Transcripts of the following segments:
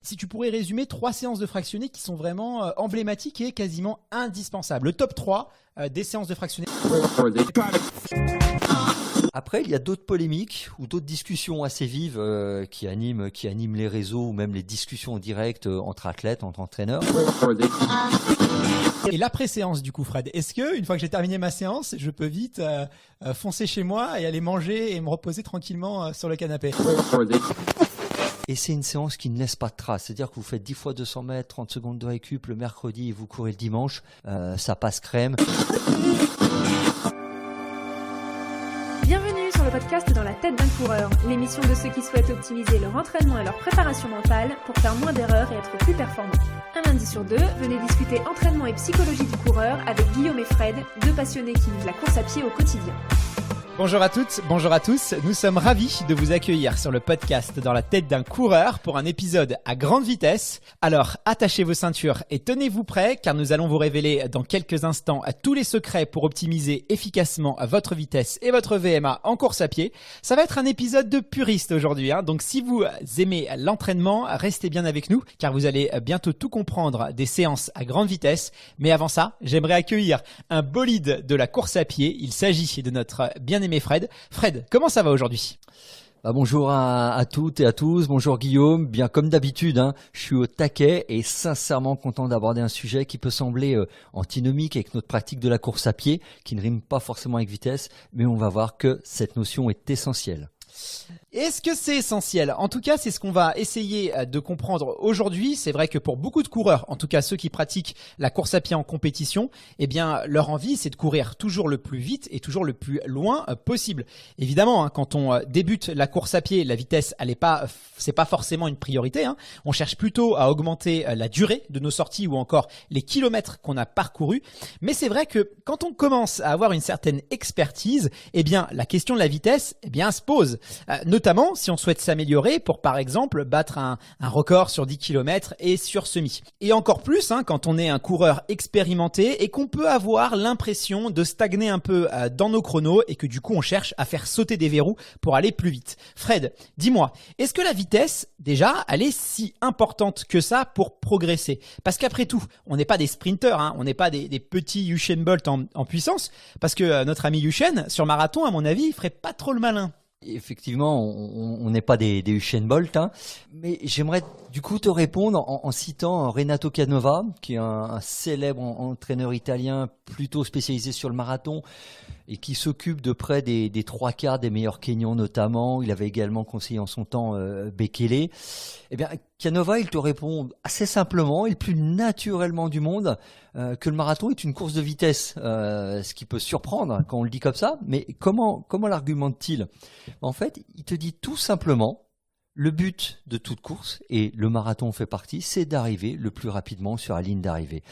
si tu pourrais résumer 3 séances de fractionnés qui sont vraiment emblématiques et quasiment indispensables. Le top 3 des séances de fractionnés. Après, il y a d'autres polémiques ou d'autres discussions assez vives qui animent les réseaux ou même les discussions en direct entre athlètes, entre entraîneurs. Et l'après-séance du coup, Fred, est-ce que une fois que j'ai terminé ma séance, je peux vite foncer chez moi et aller manger et me reposer tranquillement sur le canapé? Et c'est une séance qui ne laisse pas de traces. C'est-à-dire que vous faites 10 fois 200 mètres, 30 secondes de récup le mercredi et vous courez le dimanche. Ça passe crème. Bienvenue sur le podcast Dans la tête d'un coureur, l'émission de ceux qui souhaitent optimiser leur entraînement et leur préparation mentale pour faire moins d'erreurs et être plus performants. Un lundi sur 2, venez discuter entraînement et psychologie du coureur avec Guillaume et Fred, deux passionnés qui vivent la course à pied au quotidien. Bonjour à toutes, bonjour à tous. Nous sommes ravis de vous accueillir sur le podcast Dans la tête d'un coureur pour un épisode à grande vitesse. Alors, attachez vos ceintures et tenez-vous prêts car nous allons vous révéler dans quelques instants tous les secrets pour optimiser efficacement votre vitesse et votre VMA en course à pied. Ça va être un épisode de puriste aujourd'hui, donc si vous aimez l'entraînement, restez bien avec nous car vous allez bientôt tout comprendre des séances à grande vitesse. Mais avant ça, j'aimerais accueillir un bolide de la course à pied. Il s'agit de notre bien-aimé Fred. Fred, comment ça va aujourd'hui ? Bonjour à toutes et à tous, bonjour Guillaume, bien comme d'habitude, je suis au taquet et sincèrement content d'aborder un sujet qui peut sembler antinomique avec notre pratique de la course à pied, qui ne rime pas forcément avec vitesse, mais on va voir que cette notion est essentielle. Est-ce que c'est essentiel ? En tout cas, c'est ce qu'on va essayer de comprendre aujourd'hui. C'est vrai que pour beaucoup de coureurs, en tout cas ceux qui pratiquent la course à pied en compétition, eh bien leur envie c'est de courir toujours le plus vite et toujours le plus loin possible. Évidemment, quand on débute la course à pied, la vitesse, c'est pas forcément une priorité. On cherche plutôt à augmenter la durée de nos sorties ou encore les kilomètres qu'on a parcourus. Mais c'est vrai que quand on commence à avoir une certaine expertise, eh bien la question de la vitesse, se pose. Notamment si on souhaite s'améliorer pour par exemple battre un record sur 10 km et sur semi. Et encore plus quand on est un coureur expérimenté et qu'on peut avoir l'impression de stagner un peu dans nos chronos et que du coup on cherche à faire sauter des verrous pour aller plus vite. Fred, dis-moi, est-ce que la vitesse déjà elle est si importante que ça pour progresser ? Parce qu'après tout, on n'est pas des sprinteurs, on n'est pas des petits Usain Bolt en puissance, parce que notre ami Usain sur marathon à mon avis il ferait pas trop le malin. Effectivement, on n'est pas des Usain Bolt, mais j'aimerais du coup te répondre en citant Renato Canova, qui est un célèbre entraîneur italien plutôt spécialisé sur le marathon et qui s'occupe de près des 3/4 des meilleurs Kenyans notamment. Il avait également conseillé en son temps Bekele. Eh bien, Canova, il te répond assez simplement et le plus naturellement du monde que le marathon est une course de vitesse, ce qui peut surprendre quand on le dit comme ça. Mais comment l'argumente-t-il ? En fait, il te dit tout simplement le but de toute course, et le marathon fait partie, c'est d'arriver le plus rapidement sur la ligne d'arrivée.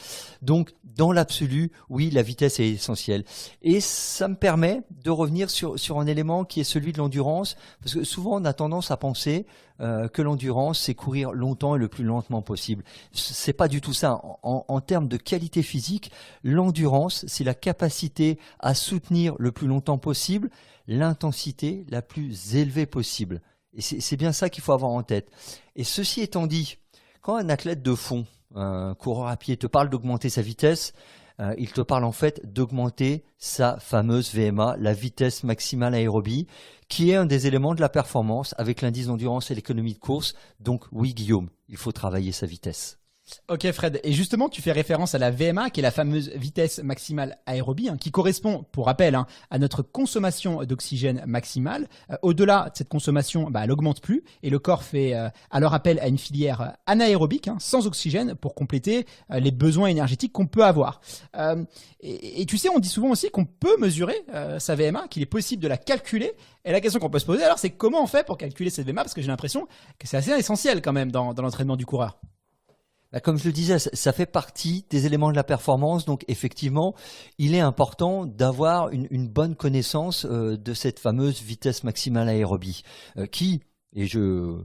Donc, dans l'absolu, oui, la vitesse est essentielle. Et ça me permet de revenir sur un élément qui est celui de l'endurance, parce que souvent on a tendance à penser que l'endurance, c'est courir longtemps et le plus lentement possible. C'est pas du tout ça. En termes de qualité physique, l'endurance, c'est la capacité à soutenir le plus longtemps possible l'intensité la plus élevée possible. Et c'est bien ça qu'il faut avoir en tête. Et ceci étant dit, quand un athlète de fond, un coureur à pied, te parle d'augmenter sa vitesse, il te parle en fait d'augmenter sa fameuse VMA, la vitesse maximale aérobie, qui est un des éléments de la performance avec l'indice d'endurance et l'économie de course. Donc oui Guillaume, il faut travailler sa vitesse. Ok Fred, et justement tu fais référence à la VMA qui est la fameuse vitesse maximale aérobie qui correspond, pour rappel, à notre consommation d'oxygène maximale. Au-delà de cette consommation, elle augmente plus et le corps fait alors appel à une filière anaérobique sans oxygène pour compléter les besoins énergétiques qu'on peut avoir. Et tu sais, on dit souvent aussi qu'on peut mesurer sa VMA, qu'il est possible de la calculer. Et la question qu'on peut se poser alors c'est comment on fait pour calculer cette VMA, parce que j'ai l'impression que c'est assez essentiel quand même dans l'entraînement du coureur. Comme je le disais, ça fait partie des éléments de la performance. Donc effectivement, il est important d'avoir une bonne connaissance de cette fameuse vitesse maximale aérobie qui, et je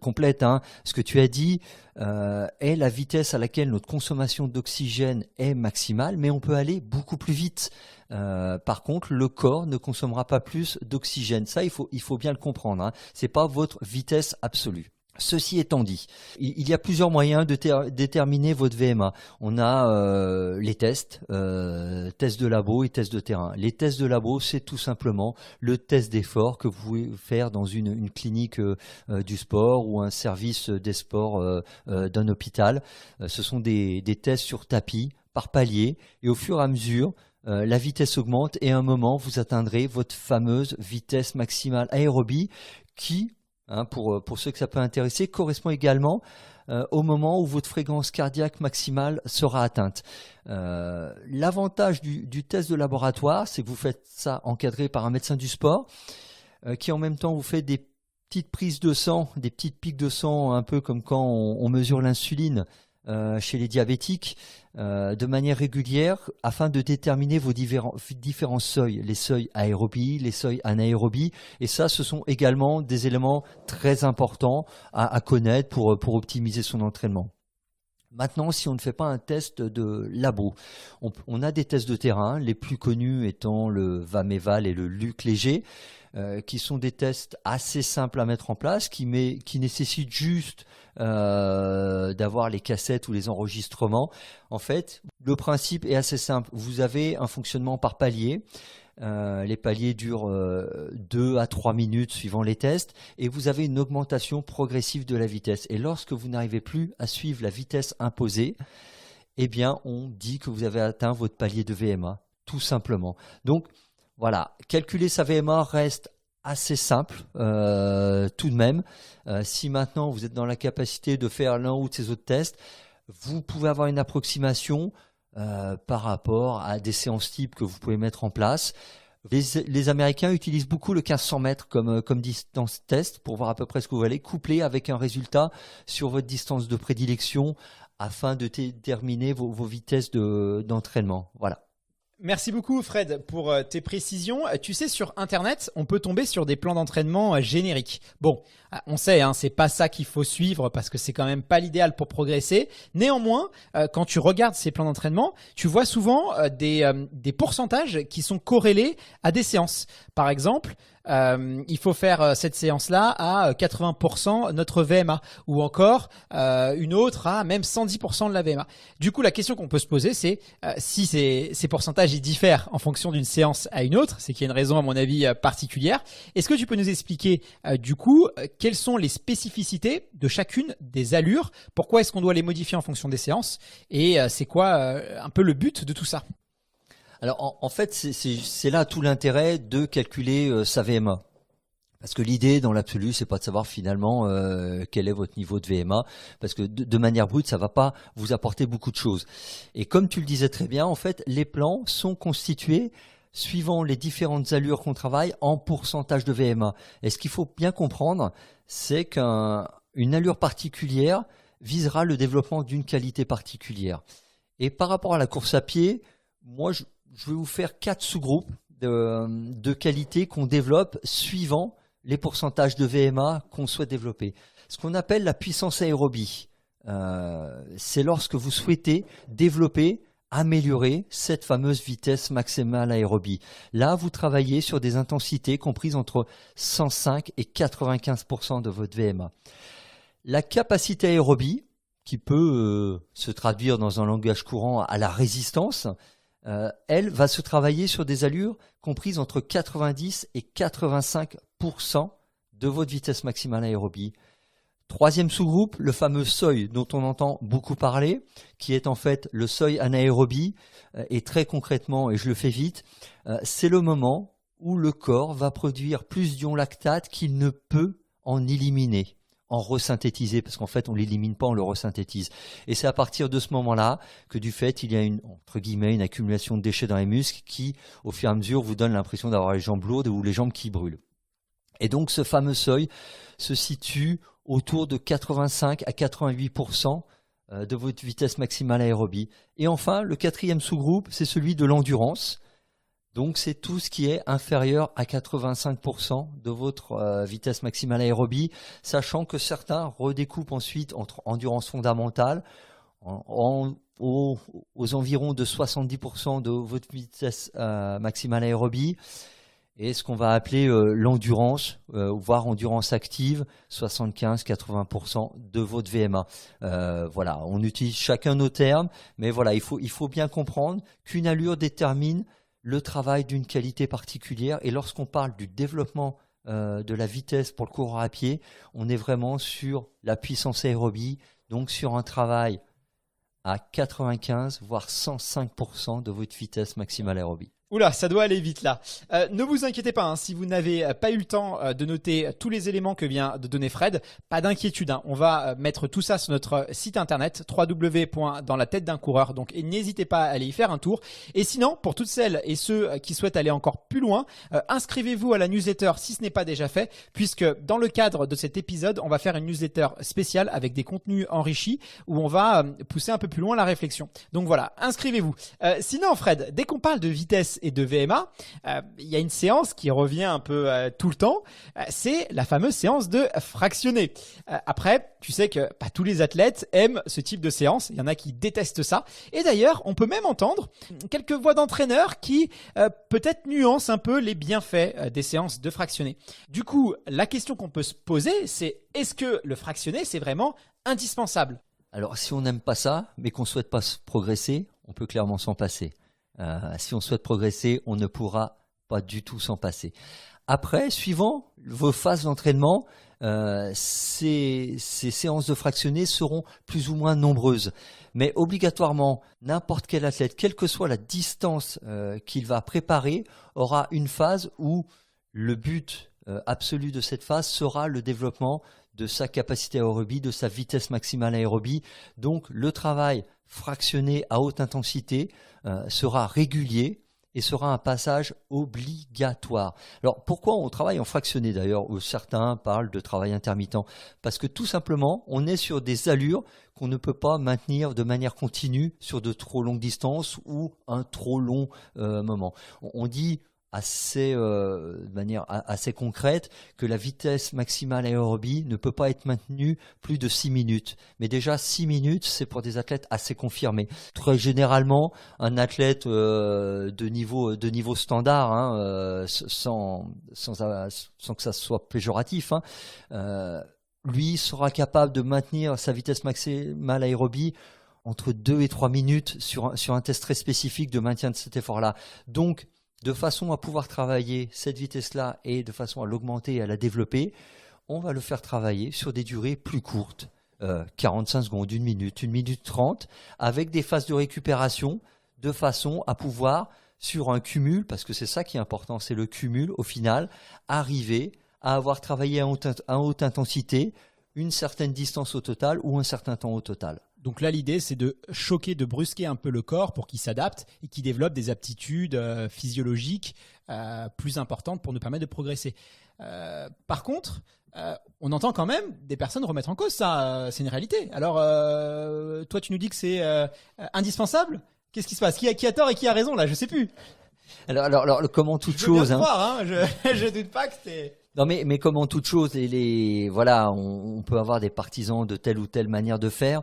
complète ce que tu as dit, est la vitesse à laquelle notre consommation d'oxygène est maximale, mais on peut aller beaucoup plus vite. Par contre, le corps ne consommera pas plus d'oxygène. Ça, il faut bien le comprendre. C'est pas votre vitesse absolue. Ceci étant dit, il y a plusieurs moyens de déterminer votre VMA. On a les tests, tests de labo et tests de terrain. Les tests de labo, c'est tout simplement le test d'effort que vous pouvez faire dans une clinique du sport ou un service des sports d'un hôpital. Ce sont des tests sur tapis, par palier, et au fur et à mesure, la vitesse augmente et à un moment, vous atteindrez votre fameuse vitesse maximale aérobie qui, pour ceux que ça peut intéresser, correspond également au moment où votre fréquence cardiaque maximale sera atteinte. L'avantage du test de laboratoire, c'est que vous faites ça encadré par un médecin du sport qui en même temps vous fait des petites prises de sang, des petites piques de sang, un peu comme quand on mesure l'insuline chez les diabétiques de manière régulière afin de déterminer vos différents seuils, les seuils aérobie, les seuils anaérobie, et ça ce sont également des éléments très importants à connaître pour optimiser son entraînement. Maintenant, si on ne fait pas un test de labo, on a des tests de terrain, les plus connus étant le VAMEVAL et le Luc Léger, qui sont des tests assez simples à mettre en place, qui nécessitent juste d'avoir les cassettes ou les enregistrements. En fait, le principe est assez simple. Vous avez un fonctionnement par palier. Les paliers durent 2 à 3 minutes suivant les tests et vous avez une augmentation progressive de la vitesse. Et lorsque vous n'arrivez plus à suivre la vitesse imposée, eh bien, on dit que vous avez atteint votre palier de VMA, tout simplement. Donc, voilà, calculer sa VMA reste assez simple tout de même. Si maintenant vous êtes dans la capacité de faire l'un ou de ces autres tests, vous pouvez avoir une approximation par rapport à des séances types que vous pouvez mettre en place. Les Américains utilisent beaucoup le 1500 mètres comme distance test pour voir à peu près ce que vous allez, couplé avec un résultat sur votre distance de prédilection afin de déterminer vos vitesses d'entraînement. Voilà. Merci beaucoup Fred pour tes précisions. Tu sais, sur Internet, on peut tomber sur des plans d'entraînement génériques. Bon, on sait, c'est pas ça qu'il faut suivre parce que c'est quand même pas l'idéal pour progresser. Néanmoins, quand tu regardes ces plans d'entraînement, tu vois souvent des pourcentages qui sont corrélés à des séances. Par exemple, il faut faire cette séance-là à 80% notre VMA ou encore une autre à même 110% de la VMA. Du coup, la question qu'on peut se poser, c'est si ces pourcentages ils diffèrent en fonction d'une séance à une autre, c'est qu'il y a une raison à mon avis particulière. Est-ce que tu peux nous expliquer du coup quelles sont les spécificités de chacune des allures? Pourquoi est-ce qu'on doit les modifier en fonction des séances? Et c'est quoi un peu le but de tout ça? Alors en fait, c'est là tout l'intérêt de calculer sa VMA. Parce que l'idée dans l'absolu, c'est pas de savoir finalement quel est votre niveau de VMA, parce que de manière brute, ça va pas vous apporter beaucoup de choses. Et comme tu le disais très bien, en fait, les plans sont constitués suivant les différentes allures qu'on travaille en pourcentage de VMA. Et ce qu'il faut bien comprendre, c'est qu'une allure particulière visera le développement d'une qualité particulière. Et par rapport à la course à pied, moi, je vais vous faire 4 sous-groupes de qualité qu'on développe suivant les pourcentages de VMA qu'on souhaite développer. Ce qu'on appelle la puissance aérobie, c'est lorsque vous souhaitez développer, améliorer cette fameuse vitesse maximale aérobie. Là, vous travaillez sur des intensités comprises entre 105 et 95% de votre VMA. La capacité aérobie, qui peut se traduire dans un langage courant à la résistance, elle va se travailler sur des allures comprises entre 90 et 85% de votre vitesse maximale aérobie. Troisième sous-groupe, le fameux seuil dont on entend beaucoup parler, qui est en fait le seuil anaérobie, et très concrètement, et je le fais vite, c'est le moment où le corps va produire plus d'ion lactate qu'il ne peut en éliminer, en resynthétiser, parce qu'en fait on l'élimine pas, on le resynthétise. Et c'est à partir de ce moment-là que du fait il y a entre guillemets une accumulation de déchets dans les muscles qui, au fur et à mesure, vous donne l'impression d'avoir les jambes lourdes ou les jambes qui brûlent. Et donc ce fameux seuil se situe autour de 85 à 88% de votre vitesse maximale aérobie. Et enfin, le quatrième sous-groupe, c'est celui de l'endurance. Donc c'est tout ce qui est inférieur à 85% de votre vitesse maximale aérobie, sachant que certains redécoupent ensuite entre endurance fondamentale, aux environs de 70% de votre vitesse maximale aérobie, et ce qu'on va appeler l'endurance, voire endurance active, 75-80% de votre VMA. Voilà, on utilise chacun nos termes, mais voilà, il faut bien comprendre qu'une allure détermine le travail d'une qualité particulière, et lorsqu'on parle du développement de la vitesse pour le coureur à pied, on est vraiment sur la puissance aérobie, donc sur un travail à 95 voire 105% de votre vitesse maximale aérobie. Oula, ça doit aller vite là. Ne vous inquiétez pas, si vous n'avez pas eu le temps de noter tous les éléments que vient de donner Fred, pas d'inquiétude. On va mettre tout ça sur notre site internet www.danslateteduncoureur. Donc n'hésitez pas à aller y faire un tour. Et sinon, pour toutes celles et ceux qui souhaitent aller encore plus loin, inscrivez-vous à la newsletter si ce n'est pas déjà fait, puisque dans le cadre de cet épisode, on va faire une newsletter spéciale avec des contenus enrichis où on va pousser un peu plus loin la réflexion. Donc voilà, inscrivez-vous. Sinon, Fred, dès qu'on parle de vitesse et de VMA, il y a une séance qui revient un peu tout le temps, c'est la fameuse séance de fractionné. Après, tu sais que pas tous les athlètes aiment ce type de séance, il y en a qui détestent ça, et d'ailleurs on peut même entendre quelques voix d'entraîneurs qui peut-être nuancent un peu les bienfaits des séances de fractionné. Du coup, la question qu'on peut se poser, c'est est-ce que le fractionné c'est vraiment indispensable? Alors si on n'aime pas ça, mais qu'on ne souhaite pas progresser, on peut clairement s'en passer. Si on souhaite progresser, on ne pourra pas du tout s'en passer. Après, suivant vos phases d'entraînement, ces séances de fractionné seront plus ou moins nombreuses. Mais obligatoirement, n'importe quel athlète, quelle que soit la distance qu'il va préparer, aura une phase où le but absolu de cette phase sera le développement de sa capacité aérobie, de sa vitesse maximale aérobie. Donc le travail fractionné à haute intensité sera régulier et sera un passage obligatoire. Alors pourquoi on travaille en fractionné d'ailleurs, où certains parlent de travail intermittent? Parce que tout simplement on est sur des allures qu'on ne peut pas maintenir de manière continue sur de trop longues distances ou un trop long moment. On dit de manière assez concrète que la vitesse maximale aérobie ne peut pas être maintenue plus de 6 minutes. Mais déjà 6 minutes, c'est pour des athlètes assez confirmés. Très généralement, un athlète de niveau standard, sans que ça soit péjoratif, lui sera capable de maintenir sa vitesse maximale aérobie entre 2 et 3 minutes sur un test très spécifique de maintien de cet effort-là. Donc, de façon à pouvoir travailler cette vitesse-là et de façon à l'augmenter et à la développer, on va le faire travailler sur des durées plus courtes, 45 secondes, 1 minute 30, avec des phases de récupération, de façon à pouvoir, sur un cumul, parce que c'est ça qui est important, c'est le cumul au final, arriver à avoir travaillé à haute intensité, une certaine distance au total ou un certain temps au total. Donc là, l'idée, c'est de choquer, de brusquer un peu le corps pour qu'il s'adapte et qu'il développe des aptitudes physiologiques plus importantes pour nous permettre de progresser. Par contre, on entend quand même des personnes remettre en cause ça. C'est une réalité. Alors, toi, tu nous dis que c'est indispensable. Qu'est-ce qui se passe? Qui a tort et qui a raison là? Je sais plus. Alors comment toute chose, je croire, je doute pas que c'est... Non mais comme en toute chose, voilà, on peut avoir des partisans de telle ou telle manière de faire.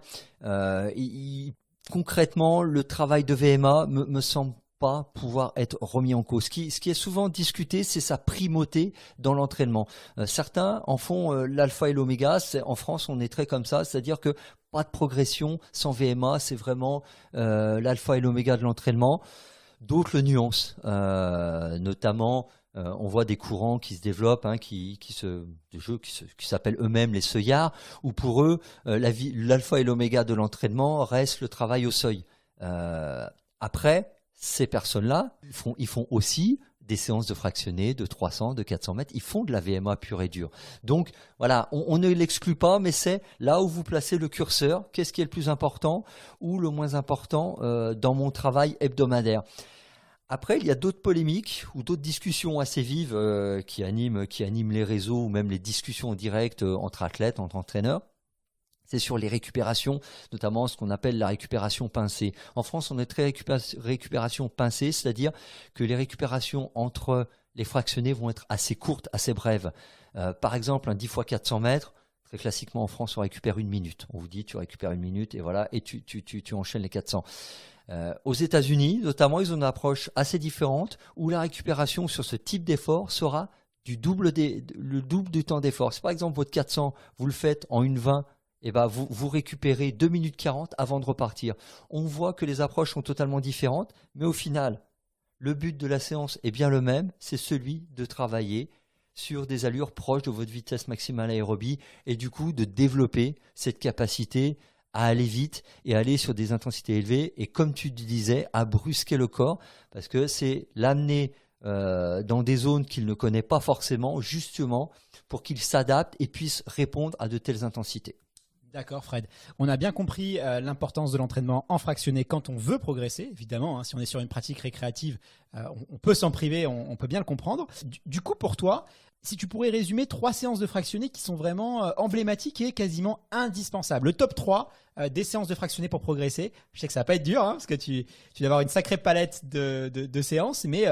Concrètement, le travail de VMA me semble pas pouvoir être remis en cause. Ce qui est souvent discuté, c'est sa primauté dans l'entraînement. Certains en font l'alpha et l'oméga. En France, on est très comme ça, c'est-à-dire que pas de progression sans VMA, c'est vraiment l'alpha et l'oméga de l'entraînement. D'autres le nuancent, notamment on voit des courants qui se développent, qui s'appellent eux-mêmes les seuillards, où pour eux l'alpha et l'oméga de l'entraînement reste le travail au seuil. Après, ces personnes-là, ils font aussi des séances de fractionnés de 300, de 400 mètres, ils font de la VMA pure et dure. Donc voilà, on ne l'exclut pas, mais c'est là où vous placez le curseur, qu'est-ce qui est le plus important ou le moins important dans mon travail hebdomadaire. Après, il y a d'autres polémiques ou d'autres discussions assez vives qui animent les réseaux ou même les discussions en direct entre athlètes, entre entraîneurs. C'est sur les récupérations, notamment ce qu'on appelle la récupération pincée. En France, on est très récupération pincée, c'est-à-dire que les récupérations entre les fractionnés vont être assez courtes, assez brèves. Par exemple, un 10 x 400 mètres, très classiquement en France, on récupère 1 minute. On vous dit, tu récupères 1 minute et voilà, et tu enchaînes les 400. Aux États-Unis, notamment, ils ont une approche assez différente où la récupération sur ce type d'effort sera le double du temps d'effort. Si par exemple votre 400, vous le faites en 1,20, et ben vous récupérez 2 minutes 40 avant de repartir. On voit que les approches sont totalement différentes, mais au final, le but de la séance est bien le même, c'est celui de travailler sur des allures proches de votre vitesse maximale aérobie et du coup de développer cette capacité à aller vite et aller sur des intensités élevées et comme tu disais, à brusquer le corps parce que c'est l'amener dans des zones qu'il ne connaît pas forcément justement pour qu'il s'adapte et puisse répondre à de telles intensités. D'accord Fred, on a bien compris l'importance de l'entraînement en fractionné quand on veut progresser, évidemment, si on est sur une pratique récréative, on peut s'en priver, on peut bien le comprendre. Du coup pour toi, si tu pourrais résumer 3 séances de fractionné qui sont vraiment emblématiques et quasiment indispensables, le top 3 des séances de fractionné pour progresser, je sais que ça va pas être dur parce que tu vas avoir une sacrée palette de séances, mais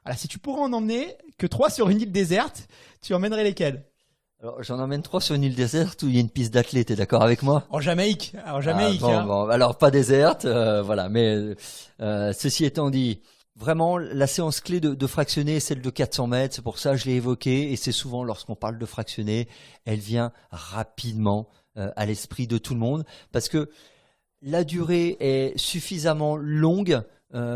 voilà, si tu pourrais en emmener que 3 sur une île déserte, tu emmènerais lesquelles ? Alors, j'en emmène 3 sur une île déserte où il y a une piste d'athlète, t'es d'accord avec moi? En Jamaïque. Bon, alors pas déserte, voilà. Mais ceci étant dit, vraiment la séance clé de fractionner est celle de 400 mètres. C'est pour ça que je l'ai évoquée et c'est souvent lorsqu'on parle de fractionner, elle vient rapidement à l'esprit de tout le monde parce que la durée est suffisamment longue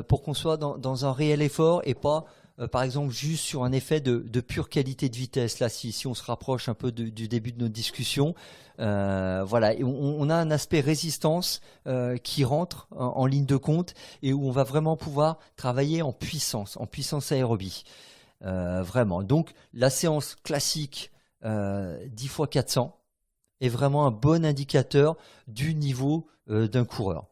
pour qu'on soit dans un réel effort et pas par exemple juste sur un effet de pure qualité de vitesse. Là, si on se rapproche un peu du début de notre discussion, voilà, et on a un aspect résistance qui rentre en ligne de compte et où on va vraiment pouvoir travailler en puissance aérobie. Vraiment. Donc la séance classique 10 x 400 est vraiment un bon indicateur du niveau d'un coureur.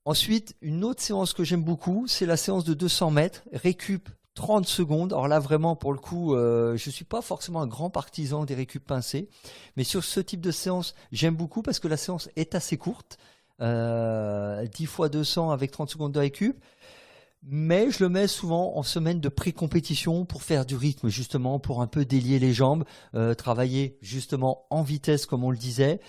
Ensuite, une autre séance que j'aime beaucoup, c'est la séance de 200 mètres, récup 30 secondes. Alors là, vraiment, pour le coup, je ne suis pas forcément un grand partisan des récup pincés, mais sur ce type de séance, j'aime beaucoup parce que la séance est assez courte, 10 x 200 avec 30 secondes de récup, mais je le mets souvent en semaine de pré-compétition pour faire du rythme, justement, pour un peu délier les jambes, travailler justement en vitesse, comme on le disait.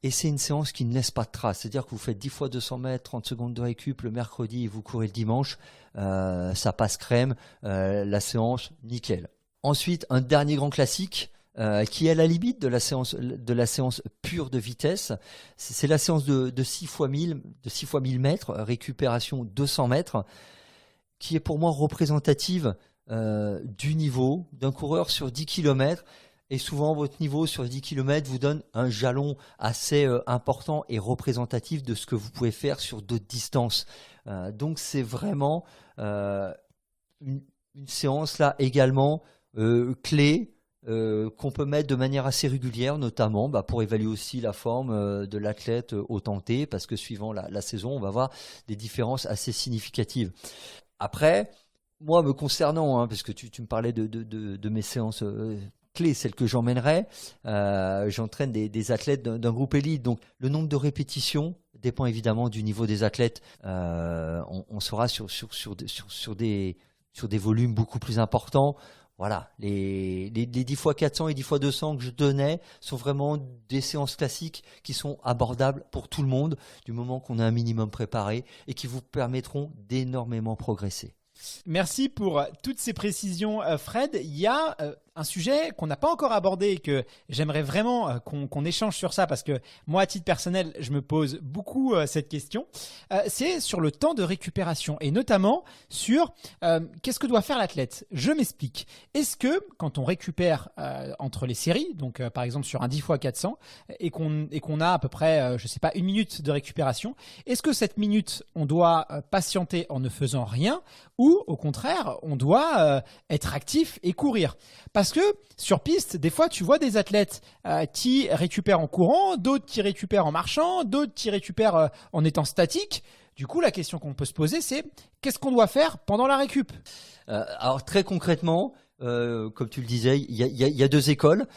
Et c'est une séance qui ne laisse pas de traces. C'est-à-dire que vous faites 10 x 200 mètres, 30 secondes de récup le mercredi et vous courez le dimanche. Ça passe crème. La séance, nickel. Ensuite, un dernier grand classique qui est à la limite de la séance pure de vitesse. C'est la séance de 6 x 1000 mètres, récupération 200 mètres, qui est pour moi représentative du niveau d'un coureur sur 10 km. Et souvent, votre niveau sur 10 km vous donne un jalon assez important et représentatif de ce que vous pouvez faire sur d'autres distances. Donc, c'est vraiment une séance là également clé qu'on peut mettre de manière assez régulière, notamment pour évaluer aussi la forme de l'athlète au tenté, parce que suivant la saison, on va avoir des différences assez significatives. Après, moi, me concernant, parce que tu me parlais de mes séances clé, celle que j'emmènerai, j'entraîne des athlètes d'un groupe élite, donc le nombre de répétitions dépend évidemment du niveau des athlètes. On sera sur des volumes beaucoup plus importants. Voilà, les 10 x 400 et 10 x 200 que je donnais sont vraiment des séances classiques qui sont abordables pour tout le monde du moment qu'on a un minimum préparé et qui vous permettront d'énormément progresser. Merci pour toutes ces précisions, Fred. Il y a un sujet qu'on n'a pas encore abordé et que j'aimerais vraiment qu'on échange sur ça parce que moi, à titre personnel, je me pose beaucoup cette question. C'est sur le temps de récupération et notamment sur qu'est-ce que doit faire l'athlète. Je m'explique. Est-ce que quand on récupère entre les séries, donc par exemple sur un 10 x 400 et qu'on a à peu près, je sais pas, 1 minute de récupération, est-ce que cette minute, on doit patienter en ne faisant rien ou au contraire, on doit être actif et courir? Parce que sur piste, des fois, tu vois des athlètes qui récupèrent en courant, d'autres qui récupèrent en marchant, d'autres qui récupèrent en étant statique. Du coup, la question qu'on peut se poser, c'est qu'est-ce qu'on doit faire pendant la récup? Alors très concrètement, comme tu le disais, il y a 2 écoles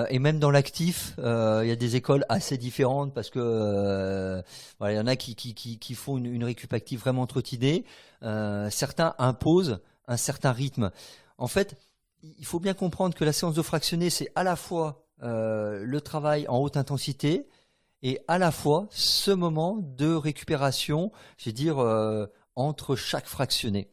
et même dans l'actif, il y a des écoles assez différentes parce que voilà, il y en a qui font une récup active vraiment trottinée. Certains imposent un certain rythme. En fait, il faut bien comprendre que la séance de fractionné, c'est à la fois le travail en haute intensité et à la fois ce moment de récupération, je vais dire, entre chaque fractionné.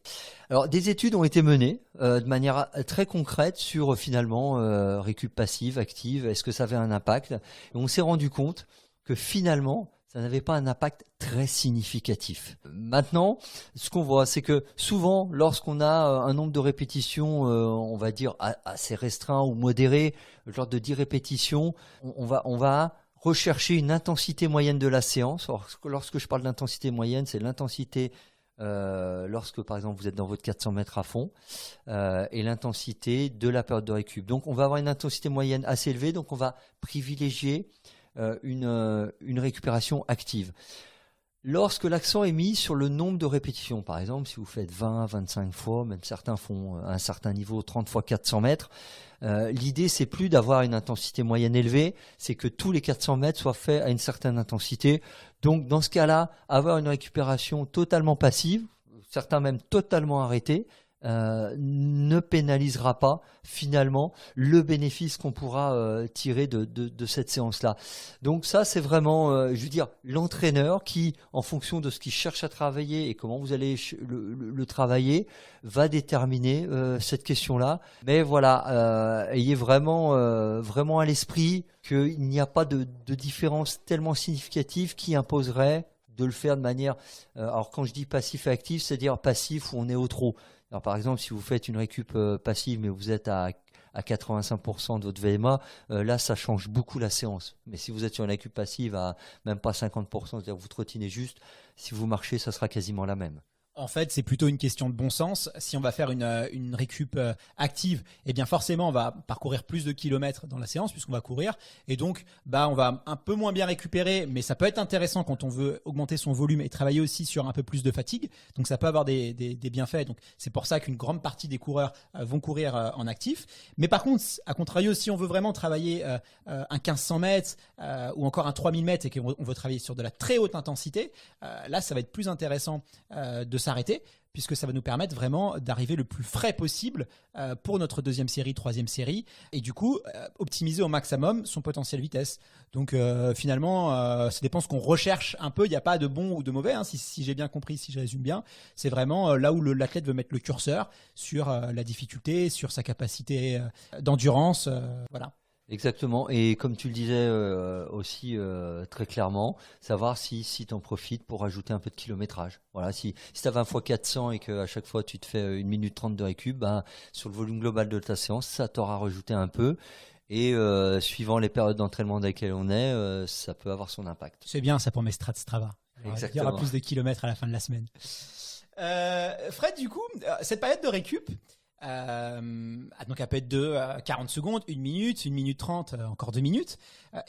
Alors, des études ont été menées de manière très concrète sur finalement récup passive, active, est-ce que ça avait un impact? Et on s'est rendu compte que finalement, ça n'avait pas un impact très significatif. Maintenant, ce qu'on voit, c'est que souvent, lorsqu'on a un nombre de répétitions, on va dire assez restreint ou modéré, le genre de 10 répétitions, on va rechercher une intensité moyenne de la séance. Alors, lorsque je parle d'intensité moyenne, c'est l'intensité lorsque, par exemple, vous êtes dans votre 400 mètres à fond et l'intensité de la période de récup. Donc, on va avoir une intensité moyenne assez élevée, donc on va privilégier une récupération active. Lorsque l'accent est mis sur le nombre de répétitions, par exemple, si vous faites 20, 25 fois, même certains font à un certain niveau 30 fois 400 mètres, l'idée c'est plus d'avoir une intensité moyenne élevée, c'est que tous les 400 mètres soient faits à une certaine intensité. Donc dans ce cas-là, avoir une récupération totalement passive, certains même totalement arrêtés, ne pénalisera pas finalement le bénéfice qu'on pourra tirer de cette séance-là. Donc ça, c'est vraiment, je veux dire, l'entraîneur qui, en fonction de ce qu'il cherche à travailler et comment vous allez le travailler, va déterminer cette question-là. Mais voilà, ayez vraiment à l'esprit qu'il n'y a pas de différence tellement significative qui imposerait de le faire de manière... alors quand je dis passif et actif, c'est-à-dire passif où on est au trop. Alors, par exemple, si vous faites une récup passive, mais vous êtes à 85% de votre VMA, là, ça change beaucoup la séance. Mais si vous êtes sur une récup passive à même pas 50%, c'est-à-dire que vous trottinez juste, si vous marchez, ça sera quasiment la même. En fait, c'est plutôt une question de bon sens. Si on va faire une récup active, eh bien forcément, on va parcourir plus de kilomètres dans la séance puisqu'on va courir. Et donc, on va un peu moins bien récupérer, mais ça peut être intéressant quand on veut augmenter son volume et travailler aussi sur un peu plus de fatigue. Donc, ça peut avoir des bienfaits. Donc, c'est pour ça qu'une grande partie des coureurs vont courir en actif. Mais par contre, à contrario, si on veut vraiment travailler un 1500 mètres ou encore un 3000 mètres et qu'on veut travailler sur de la très haute intensité, là, ça va être plus intéressant de s'arrêter puisque ça va nous permettre vraiment d'arriver le plus frais possible pour notre deuxième série, troisième série et du coup optimiser au maximum son potentiel vitesse. Donc finalement ça dépend ce qu'on recherche un peu, il n'y a pas de bon ou de mauvais si j'ai bien compris, si je résume bien, c'est vraiment là où l'athlète veut mettre le curseur sur la difficulté, sur sa capacité d'endurance, voilà. Exactement, et comme tu le disais aussi très clairement, savoir si tu en profites pour rajouter un peu de kilométrage. Voilà, si tu as 20 x 400 et qu'à chaque fois tu te fais 1 minute 30 de récup, sur le volume global de ta séance, ça t'aura rajouté un peu. Et suivant les périodes d'entraînement dans lesquelles on est, ça peut avoir son impact. C'est bien ça pour mes strats Strava. Exactement. Il y aura plus de kilomètres à la fin de la semaine. Fred, du coup, cette période de récup, donc elle peut être de 40 secondes, 1 minute, 1 minute 30, encore 2 minutes.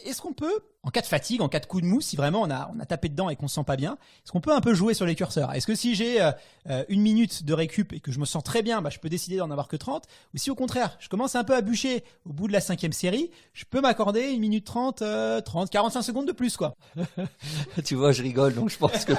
Est-ce qu'on peut, en cas de fatigue, en cas de coup de mou, si vraiment on a tapé dedans et qu'on se sent pas bien, est-ce qu'on peut un peu jouer sur les curseurs? Est-ce que si j'ai 1 minute de récup et que je me sens très bien, je peux décider d'en avoir que 30? Ou si au contraire, je commence un peu à bûcher au bout de la 5e série, je peux m'accorder 1 minute 30, 45 secondes de plus, quoi. Tu vois, je rigole, donc je pense que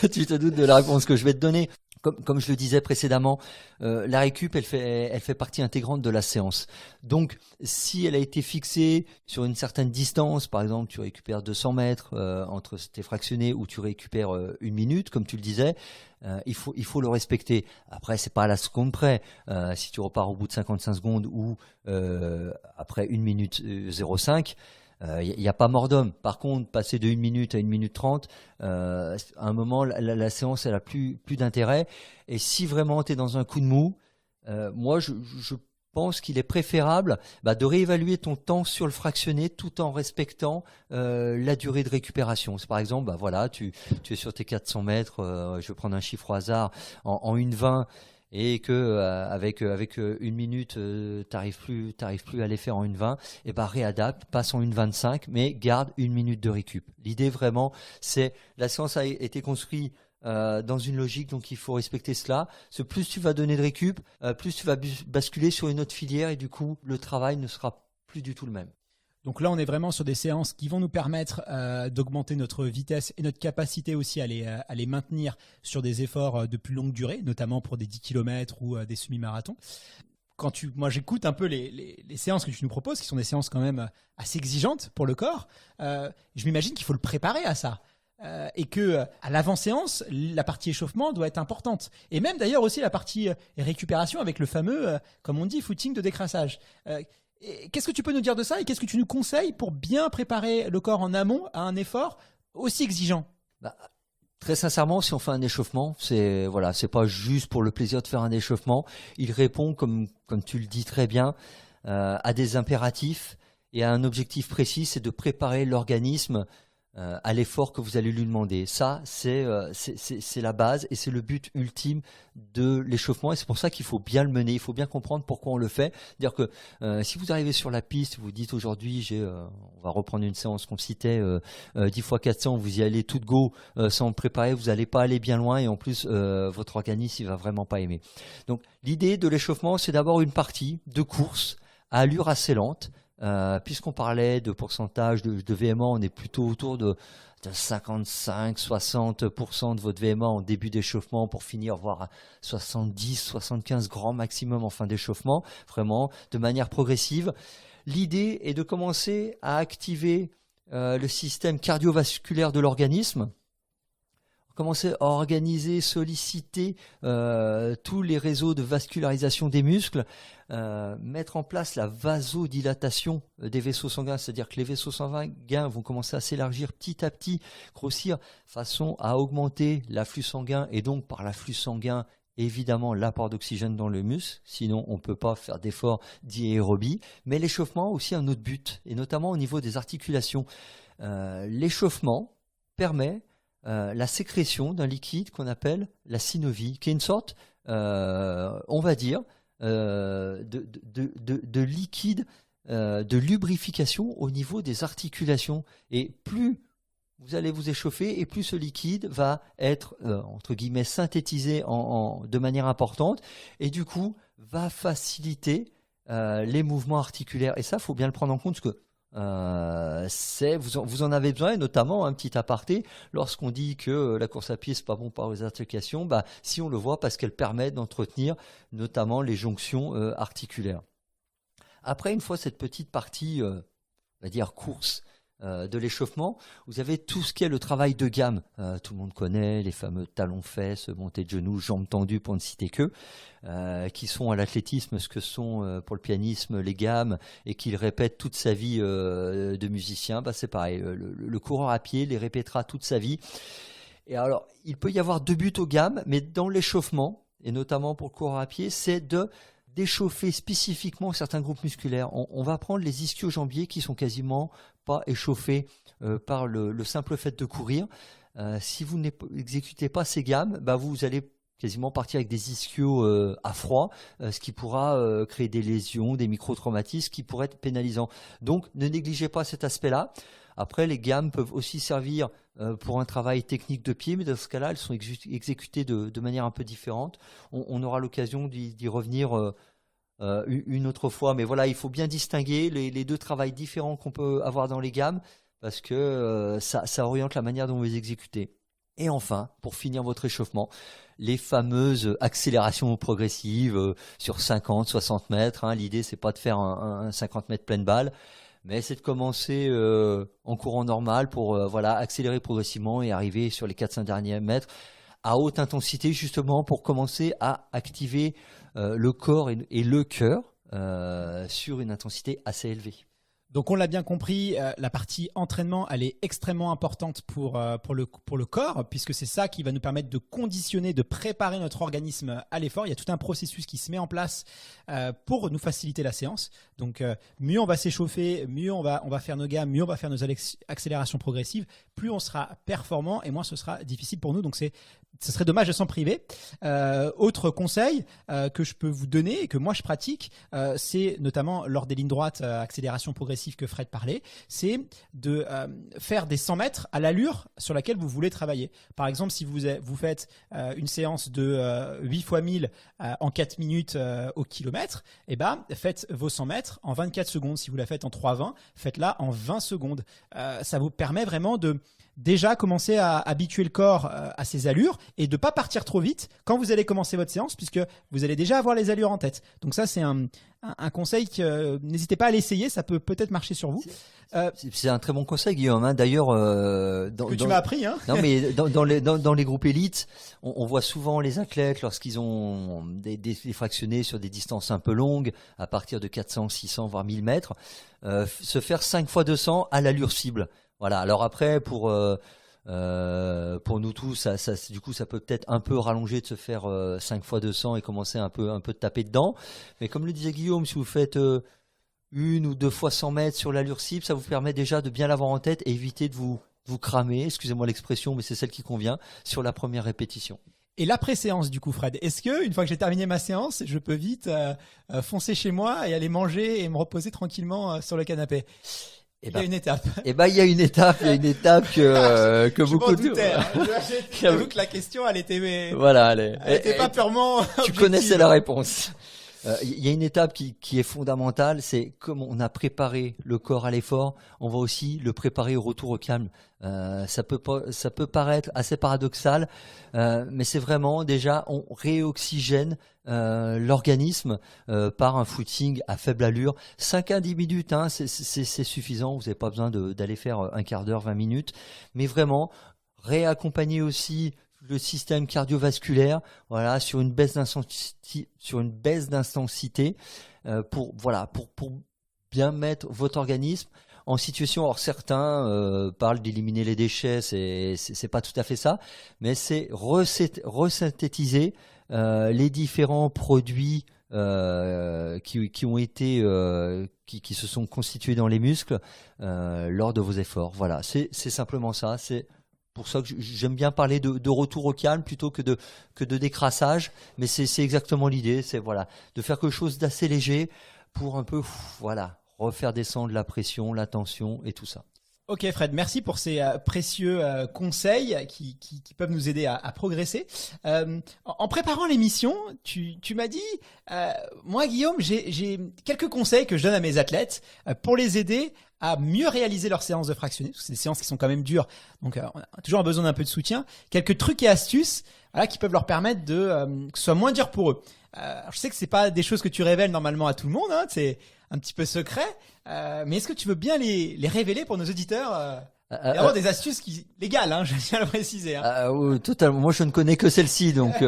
tu te doutes de la réponse que je vais te donner. Comme je le disais précédemment, la récup, elle fait partie intégrante de la séance. Donc, si elle a été fixée sur une certaine distance, par exemple, tu récupères 200 mètres entre tes fractionnés ou tu récupères 1 minute, comme tu le disais, il faut le respecter. Après, c'est pas à la seconde près. Si tu repars au bout de 55 secondes ou après 1 minute 05, il n'y a pas mort d'homme. Par contre, passer de 1 minute à 1 minute 30, à un moment, la séance, elle a plus d'intérêt. Et si vraiment tu es dans un coup de mou, moi, je pense qu'il est préférable de réévaluer ton temps sur le fractionné tout en respectant la durée de récupération. C'est par exemple, tu es sur tes 400 mètres, je vais prendre un chiffre au hasard, en 1,20 et que avec 1 minute t'arrives plus à les faire en 1,20, et réadapte, passe en 1,25, mais garde 1 minute de récup. L'idée vraiment, c'est la séance a été construite dans une logique, donc il faut respecter cela. Plus tu vas donner de récup, plus tu vas basculer sur une autre filière et du coup le travail ne sera plus du tout le même. Donc là, on est vraiment sur des séances qui vont nous permettre d'augmenter notre vitesse et notre capacité aussi à les maintenir sur des efforts de plus longue durée, notamment pour des 10 km ou des semi-marathons. moi j'écoute un peu les séances que tu nous proposes, qui sont des séances quand même assez exigeantes pour le corps, je m'imagine qu'il faut le préparer à ça. Et que à l'avant-séance, la partie échauffement doit être importante. Et même d'ailleurs aussi la partie récupération avec le fameux, comme on dit, footing de décrassage. Qu'est-ce que tu peux nous dire de ça et qu'est-ce que tu nous conseilles pour bien préparer le corps en amont à un effort aussi exigeant? Très sincèrement, si on fait un échauffement, c'est pas juste pour le plaisir de faire un échauffement. Il répond, comme tu le dis très bien, à des impératifs et à un objectif précis, c'est de préparer l'organisme à l'effort que vous allez lui demander. Ça, c'est la base et c'est le but ultime de l'échauffement et c'est pour ça qu'il faut bien le mener, il faut bien comprendre pourquoi on le fait. C'est-à-dire que si vous arrivez sur la piste, vous dites aujourd'hui, on va reprendre une séance qu'on citait, 10 x 400, vous y allez tout de go sans préparer, vous n'allez pas aller bien loin et en plus votre organisme il va vraiment pas aimer. Donc l'idée de l'échauffement, c'est d'avoir une partie de course à allure assez lente. Puisqu'on parlait de pourcentage de VMA, on est plutôt autour de 55-60% de votre VMA en début d'échauffement pour finir voire à 70-75 grand maximum en fin d'échauffement, vraiment de manière progressive. L'idée est de commencer à activer le système cardiovasculaire de l'organisme, commencer à organiser, solliciter tous les réseaux de vascularisation des muscles, mettre en place la vasodilatation des vaisseaux sanguins, c'est-à-dire que les vaisseaux sanguins vont commencer à s'élargir petit à petit, grossir, façon à augmenter l'afflux sanguin et donc par l'afflux sanguin, évidemment l'apport d'oxygène dans le muscle, sinon on ne peut pas faire d'efforts d'aérobie, mais l'échauffement a aussi un autre but, et notamment au niveau des articulations. L'échauffement permet la sécrétion d'un liquide qu'on appelle la synovie, qui est une sorte, on va dire, de liquide de lubrification au niveau des articulations. Et plus vous allez vous échauffer, et plus ce liquide va être, entre guillemets, synthétisé de manière importante, et du coup, va faciliter les mouvements articulaires. Et ça, il faut bien le prendre en compte, parce que vous en avez besoin, et notamment un petit aparté, lorsqu'on dit que la course à pied c'est pas bon pour les articulations, si on le voit parce qu'elle permet d'entretenir notamment les jonctions articulaires. Après, une fois cette petite partie, on va dire course de l'échauffement, vous avez tout ce qui est le travail de gamme. Tout le monde connaît les fameux talons-fesses, montée de genoux, jambes tendues pour ne citer que, qui sont à l'athlétisme ce que sont pour le pianisme les gammes et qu'il répète toute sa vie de musicien. C'est pareil, le coureur à pied les répétera toute sa vie. Et alors, il peut y avoir deux buts aux gammes, mais dans l'échauffement, et notamment pour le coureur à pied, c'est d'échauffer spécifiquement certains groupes musculaires. On va prendre les ischio-jambiers qui sont quasiment pas échauffés par le simple fait de courir. Si vous n'exécutez pas ces gammes, vous allez quasiment partir avec des ischios à froid, ce qui pourra créer des lésions, des micro-traumatismes qui pourraient être pénalisants. Donc ne négligez pas cet aspect-là. Après, les gammes peuvent aussi servir pour un travail technique de pied, mais dans ce cas-là, elles sont exécutées de manière un peu différente. On aura l'occasion d'y revenir une autre fois. Mais voilà, il faut bien distinguer les deux travails différents qu'on peut avoir dans les gammes, parce que ça oriente la manière dont vous les exécutez. Et enfin, pour finir votre échauffement, les fameuses accélérations progressives sur 50, 60 mètres. L'idée, c'est pas de faire un 50 mètres pleine balle, mais c'est de commencer en courant normal pour accélérer progressivement et arriver sur les 4-5 derniers mètres à haute intensité, justement pour commencer à activer le corps et le cœur sur une intensité assez élevée. Donc on l'a bien compris, la partie entraînement, elle est extrêmement importante pour le corps, puisque c'est ça qui va nous permettre de conditionner, de préparer notre organisme à l'effort. Il y a tout un processus qui se met en place pour nous faciliter la séance. Donc mieux on va s'échauffer, mieux on va faire nos gammes, mieux on va faire nos accélérations progressives, plus on sera performant et moins ce sera difficile pour nous. Donc ce serait dommage de s'en priver. Autre conseil que je peux vous donner et que moi je pratique, c'est notamment lors des lignes droites, accélération progressive que Fred parlait, c'est de faire des 100 mètres à l'allure sur laquelle vous voulez travailler. Par exemple, si vous faites une séance de 8 x 1000 en 4 minutes au kilomètre, faites vos 100 mètres en 24 secondes. Si vous la faites en 3,20, faites-la en 20 secondes. Ça vous permet vraiment déjà commencer à habituer le corps à ces allures et de pas partir trop vite quand vous allez commencer votre séance, puisque vous allez déjà avoir les allures en tête. Donc ça, c'est un conseil que n'hésitez pas à l'essayer, ça peut peut-être marcher sur vous. C'est un très bon conseil, Guillaume. Hein. D'ailleurs, Que tu m'as appris, hein. Non, mais dans les groupes élites, on voit souvent les athlètes lorsqu'ils ont des fractionnés sur des distances un peu longues, à partir de 400, 600, voire 1000 mètres, se faire 5 fois 200 à l'allure cible. Voilà. Alors après, pour nous tous, du coup, ça peut peut-être un peu rallonger de se faire 5 fois 200 et commencer un peu de taper dedans. Mais comme le disait Guillaume, si vous faites 1 ou 2 fois 100 mètres sur l'allure cible, ça vous permet déjà de bien l'avoir en tête et éviter de vous cramer, excusez-moi l'expression, mais c'est celle qui convient, sur la première répétition. Et l'après-séance, du coup, Fred, est-ce que une fois que j'ai terminé ma séance, je peux vite foncer chez moi et aller manger et me reposer tranquillement sur le canapé? Il y a une étape. Il y a une étape que beaucoup de J'avoue que la question, elle était voilà, elle était pas purement tu objective. connaissais la réponse. Il y a une étape qui est fondamentale, c'est comme on a préparé le corps à l'effort, on va aussi le préparer au retour au calme. Ça peut paraître assez paradoxal, mais c'est vraiment déjà on réoxygène l'organisme par un footing à faible allure. 5 à 10 minutes, hein, c'est suffisant. Vous n'avez pas besoin d'aller faire un quart d'heure, 20 minutes, mais vraiment réaccompagner aussi le système cardiovasculaire, voilà, sur une baisse d'intensité, pour bien mettre votre organisme en situation. Alors certains parlent d'éliminer les déchets, c'est pas tout à fait ça, mais c'est resynthétiser les différents produits qui ont été qui se sont constitués dans les muscles lors de vos efforts. Voilà, c'est simplement ça. C'est pour ça que j'aime bien parler de retour au calme plutôt que de décrassage, mais c'est exactement l'idée, c'est de faire quelque chose d'assez léger pour un peu refaire descendre la pression, la tension et tout ça. Ok Fred, merci pour ces précieux conseils qui peuvent nous aider à progresser. En préparant l'émission, tu m'as dit, moi Guillaume, j'ai quelques conseils que je donne à mes athlètes pour les aider à mieux réaliser leurs séances de fractionnés. C'est des séances qui sont quand même dures, donc on a toujours besoin d'un peu de soutien. Quelques trucs et astuces qui peuvent leur permettre que ce soit moins dur pour eux. Je sais que c'est pas des choses que tu révèles normalement à tout le monde, hein, c'est un petit peu secret, mais est-ce que tu veux bien les révéler pour nos auditeurs vraiment des astuces légales, hein, je tiens à le préciser. Hein. Oui, totalement. Moi, je ne connais que celle-ci, donc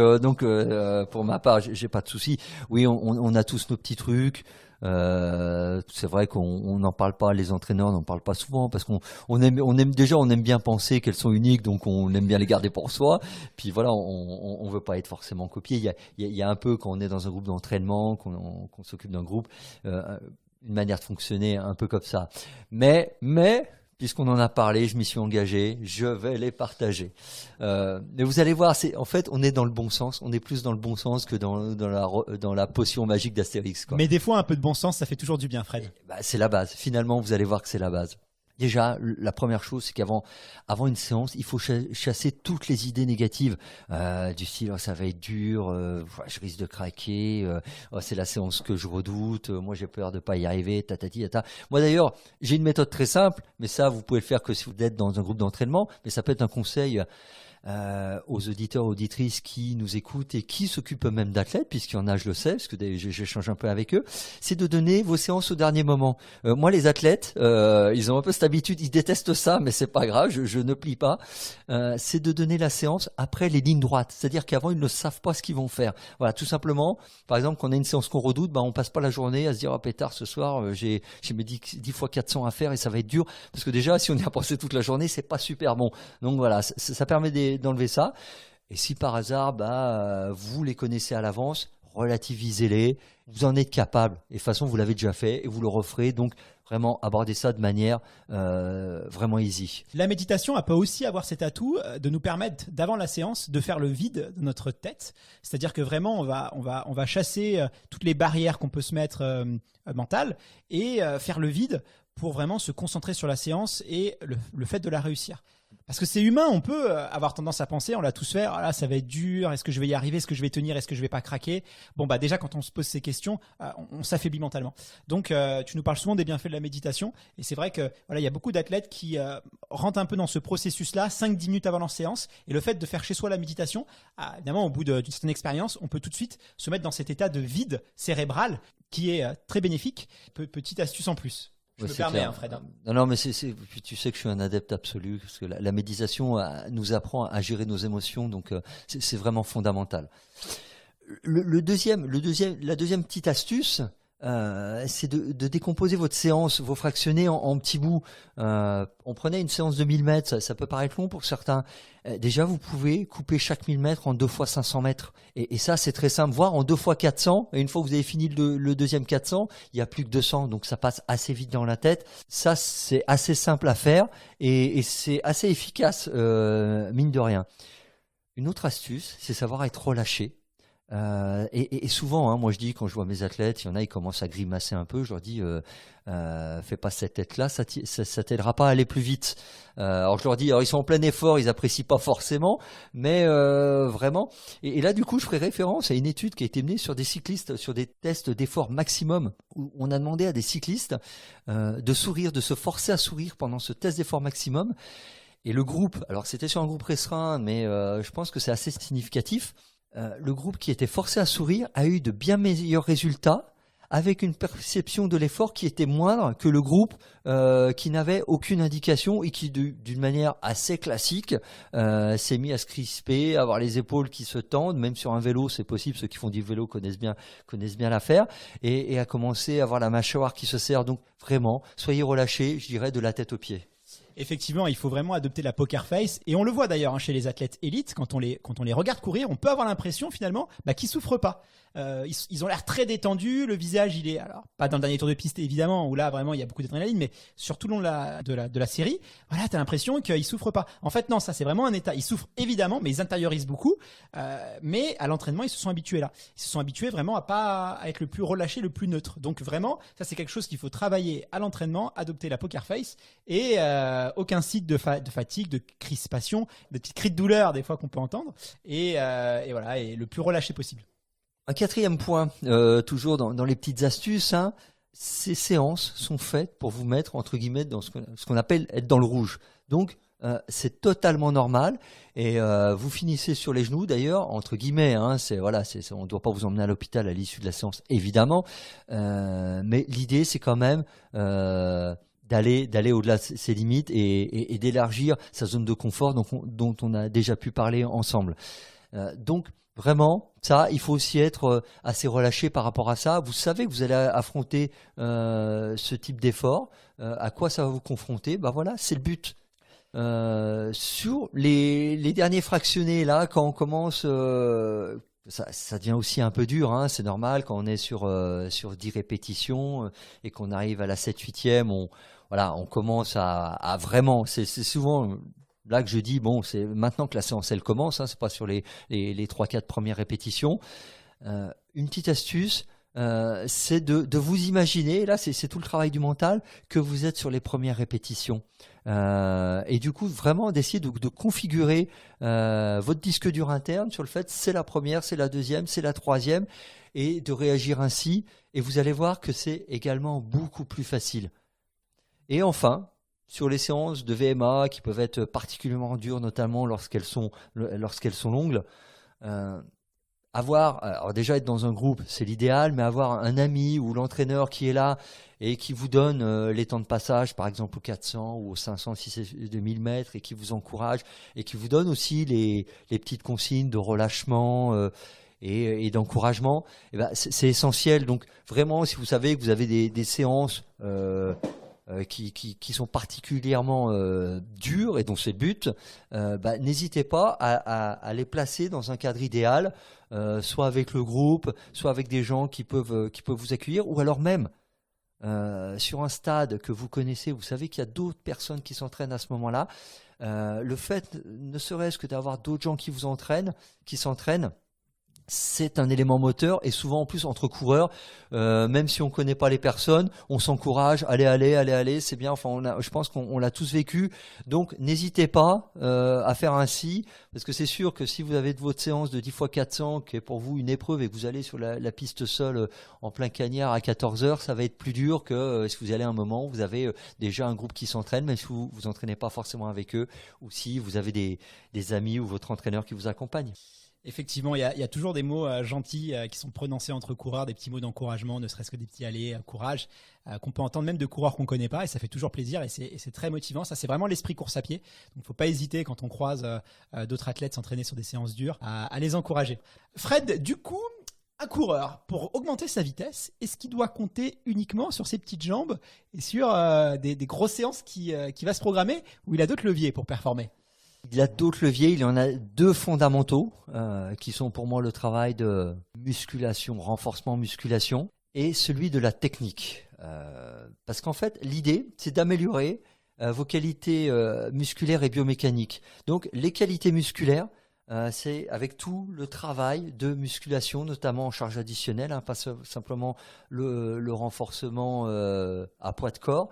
pour ma part, j'ai pas de souci. Oui, on a tous nos petits trucs. C'est vrai qu'on n'en parle pas, les entraîneurs n'en parlent pas souvent parce on aime bien penser qu'elles sont uniques, donc on aime bien les garder pour soi. Puis voilà, on veut pas être forcément copié. Il y a un peu quand on est dans un groupe d'entraînement, qu'on s'occupe d'un groupe, une manière de fonctionner un peu comme ça. Mais puisqu'on en a parlé, je m'y suis engagé, je vais les partager. Mais vous allez voir, en fait, on est dans le bon sens. On est plus dans le bon sens que dans la potion magique d'Astérix, quoi. Mais des fois, un peu de bon sens, ça fait toujours du bien, Fred. C'est la base. Finalement, vous allez voir que c'est la base. Déjà, la première chose, c'est qu'avant une séance, il faut chasser toutes les idées négatives du style ça va être dur, je risque de craquer, c'est la séance que je redoute, moi j'ai peur de pas y arriver, tatati tata. Moi d'ailleurs, j'ai une méthode très simple, mais ça vous pouvez le faire que si vous êtes dans un groupe d'entraînement, mais ça peut être un conseil aux auditeurs, auditrices qui nous écoutent et qui s'occupent eux-mêmes d'athlètes, puisqu'il y en a, je le sais, parce que j'échange un peu avec eux, c'est de donner vos séances au dernier moment. Moi, les athlètes, ils ont un peu cette habitude, ils détestent ça, mais c'est pas grave, je ne plie pas. C'est de donner la séance après les lignes droites, c'est-à-dire qu'avant, ils ne savent pas ce qu'ils vont faire. Voilà, tout simplement. Par exemple, quand on a une séance qu'on redoute, on passe pas la journée à se dire, pétard, ce soir, j'ai mes 10 fois 400 à faire et ça va être dur, parce que déjà, si on y a pensé toute la journée, c'est pas super bon. Donc voilà, ça permet d'enlever ça. Et si par hasard vous les connaissez à l'avance, relativisez-les, vous en êtes capable et de toute façon vous l'avez déjà fait et vous le referez, donc vraiment abordez ça de manière vraiment easy. La méditation elle peut aussi avoir cet atout de nous permettre d'avant la séance de faire le vide de notre tête, c'est-à-dire que vraiment on va chasser toutes les barrières qu'on peut se mettre mentales et faire le vide pour vraiment se concentrer sur la séance et le fait de la réussir. Parce que c'est humain, on peut avoir tendance à penser, on l'a tous fait, ah là ça va être dur, est-ce que je vais y arriver, est-ce que je vais tenir, est-ce que je vais pas craquer. Bon bah déjà quand on se pose ces questions, on s'affaiblit mentalement. Donc tu nous parles souvent des bienfaits de la méditation et c'est vrai que voilà, il y a beaucoup d'athlètes qui rentrent un peu dans ce processus-là 5-10 minutes avant leur séance et le fait de faire chez soi la méditation, évidemment au bout d'une certaine expérience, on peut tout de suite se mettre dans cet état de vide cérébral qui est très bénéfique. Petite astuce en plus. Je me permets, hein, Fred. Non, mais tu sais que je suis un adepte absolu, parce que la méditation nous apprend à gérer nos émotions, donc c'est vraiment fondamental. La deuxième petite astuce, c'est de décomposer votre séance, vos fractionnés en petits bouts. On prenait une séance de 1000 mètres, ça peut paraître long pour certains. Déjà, vous pouvez couper chaque 1000 mètres en 2 fois 500 mètres. Et ça, c'est très simple, voire en 2 fois 400. Et une fois que vous avez fini le deuxième 400, il n'y a plus que 200. Donc, ça passe assez vite dans la tête. Ça, c'est assez simple à faire et c'est assez efficace, mine de rien. Une autre astuce, c'est savoir être relâché. Et souvent, moi je dis quand je vois mes athlètes, il y en a, ils commencent à grimacer un peu, je leur dis fais pas cette tête-là, ça t'aidera pas à aller plus vite. Alors je leur dis, alors ils sont en plein effort, ils apprécient pas forcément, mais vraiment. Et là du coup, je ferai référence à une étude qui a été menée sur des cyclistes, sur des tests d'effort maximum, où on a demandé à des cyclistes de sourire, de se forcer à sourire pendant ce test d'effort maximum. Et le groupe, alors c'était sur un groupe restreint, mais je pense que c'est assez significatif. Le groupe qui était forcé à sourire a eu de bien meilleurs résultats avec une perception de l'effort qui était moindre que le groupe qui n'avait aucune indication et qui d'une manière assez classique s'est mis à se crisper, à avoir les épaules qui se tendent, même sur un vélo c'est possible, ceux qui font du vélo connaissent bien l'affaire, et à commencer à avoir la mâchoire qui se serre. Donc vraiment, soyez relâchés, je dirais, de la tête aux pieds. Effectivement, il faut vraiment adopter la poker face et on le voit d'ailleurs chez les athlètes élites quand on les regarde courir, on peut avoir l'impression finalement qu'ils souffrent pas. Ils ont l'air très détendus, le visage il est alors pas dans le dernier tour de piste évidemment où là vraiment il y a beaucoup d'adrénaline, mais sur tout le long de la série, voilà, t'as l'impression qu'ils souffrent pas. En fait non, ça c'est vraiment un état. Ils souffrent évidemment, mais ils intériorisent beaucoup. Mais à l'entraînement ils se sont habitués là. Ils se sont habitués vraiment à être le plus relâché, le plus neutre. Donc vraiment ça c'est quelque chose qu'il faut travailler à l'entraînement, adopter la poker face et aucun signe de fatigue, de crispation, de petites cris de douleur des fois qu'on peut entendre et voilà, et le plus relâché possible. Un quatrième point, toujours dans les petites astuces, hein, ces séances sont faites pour vous mettre entre guillemets dans ce qu'on appelle être dans le rouge. Donc c'est totalement normal et vous finissez sur les genoux d'ailleurs entre guillemets. Hein, on ne doit pas vous emmener à l'hôpital à l'issue de la séance évidemment, mais l'idée c'est quand même d'aller au-delà de ses limites et d'élargir sa zone de confort dont on a déjà pu parler ensemble. Donc vraiment, ça, il faut aussi être assez relâché par rapport à ça. Vous savez que vous allez affronter ce type d'effort. À quoi ça va vous confronter ? Bah voilà, c'est le but. Sur les derniers fractionnés, là, quand on commence, ça devient aussi un peu dur, hein, c'est normal quand on est sur 10 répétitions et qu'on arrive à la 7-8e, on commence à vraiment, c'est souvent là que je dis, bon, c'est maintenant que la séance elle commence, hein, c'est pas sur les 3-4 premières répétitions. Une petite astuce, c'est de vous imaginer, là c'est tout le travail du mental, que vous êtes sur les premières répétitions. Et du coup, vraiment d'essayer de configurer votre disque dur interne sur le fait c'est la première, c'est la deuxième, c'est la troisième, et de réagir ainsi. Et vous allez voir que c'est également beaucoup plus facile. Et enfin, sur les séances de VMA qui peuvent être particulièrement dures, notamment lorsqu'elles sont longues, alors déjà être dans un groupe, c'est l'idéal, mais avoir un ami ou l'entraîneur qui est là et qui vous donne les temps de passage, par exemple aux 400 ou aux 500, si c'est 2000 mètres, et qui vous encourage et qui vous donne aussi les petites consignes de relâchement et d'encouragement, et ben, c'est essentiel. Donc vraiment, si vous savez que vous avez des séances qui sont particulièrement dures et dont c'est le but, n'hésitez pas à les placer dans un cadre idéal, soit avec le groupe, soit avec des gens qui peuvent vous accueillir, ou alors même sur un stade que vous connaissez, vous savez qu'il y a d'autres personnes qui s'entraînent à ce moment-là. Le fait, ne serait-ce que d'avoir d'autres gens qui s'entraînent, c'est un élément moteur et souvent en plus entre coureurs, même si on connaît pas les personnes, on s'encourage, allez, c'est bien. Enfin, je pense qu'on l'a tous vécu. Donc, n'hésitez pas à faire ainsi, parce que c'est sûr que si vous avez de votre séance de 10x400, qui est pour vous une épreuve et que vous allez sur la piste seule en plein cagnard à 14 heures, ça va être plus dur que si vous allez à un moment où vous avez déjà un groupe qui s'entraîne, même si vous entraînez pas forcément avec eux, ou si vous avez des amis ou votre entraîneur qui vous accompagne. Effectivement, il y a toujours des mots gentils qui sont prononcés entre coureurs, des petits mots d'encouragement, ne serait-ce que des petits allez, courage, qu'on peut entendre même de coureurs qu'on ne connaît pas, et ça fait toujours plaisir, et c'est très motivant. Ça, c'est vraiment l'esprit course à pied. Donc, il ne faut pas hésiter quand on croise d'autres athlètes s'entraîner sur des séances dures à les encourager. Fred, du coup, un coureur, pour augmenter sa vitesse, est-ce qu'il doit compter uniquement sur ses petites jambes et sur des grosses séances qui va se programmer, ou il a d'autres leviers pour performer? Il y a d'autres leviers, il y en a deux fondamentaux qui sont pour moi le travail de musculation, renforcement musculation, et celui de la technique. Parce qu'en fait, l'idée, c'est d'améliorer vos qualités musculaires et biomécaniques. Donc les qualités musculaires, c'est avec tout le travail de musculation, notamment en charge additionnelle, pas simplement le renforcement à poids de corps.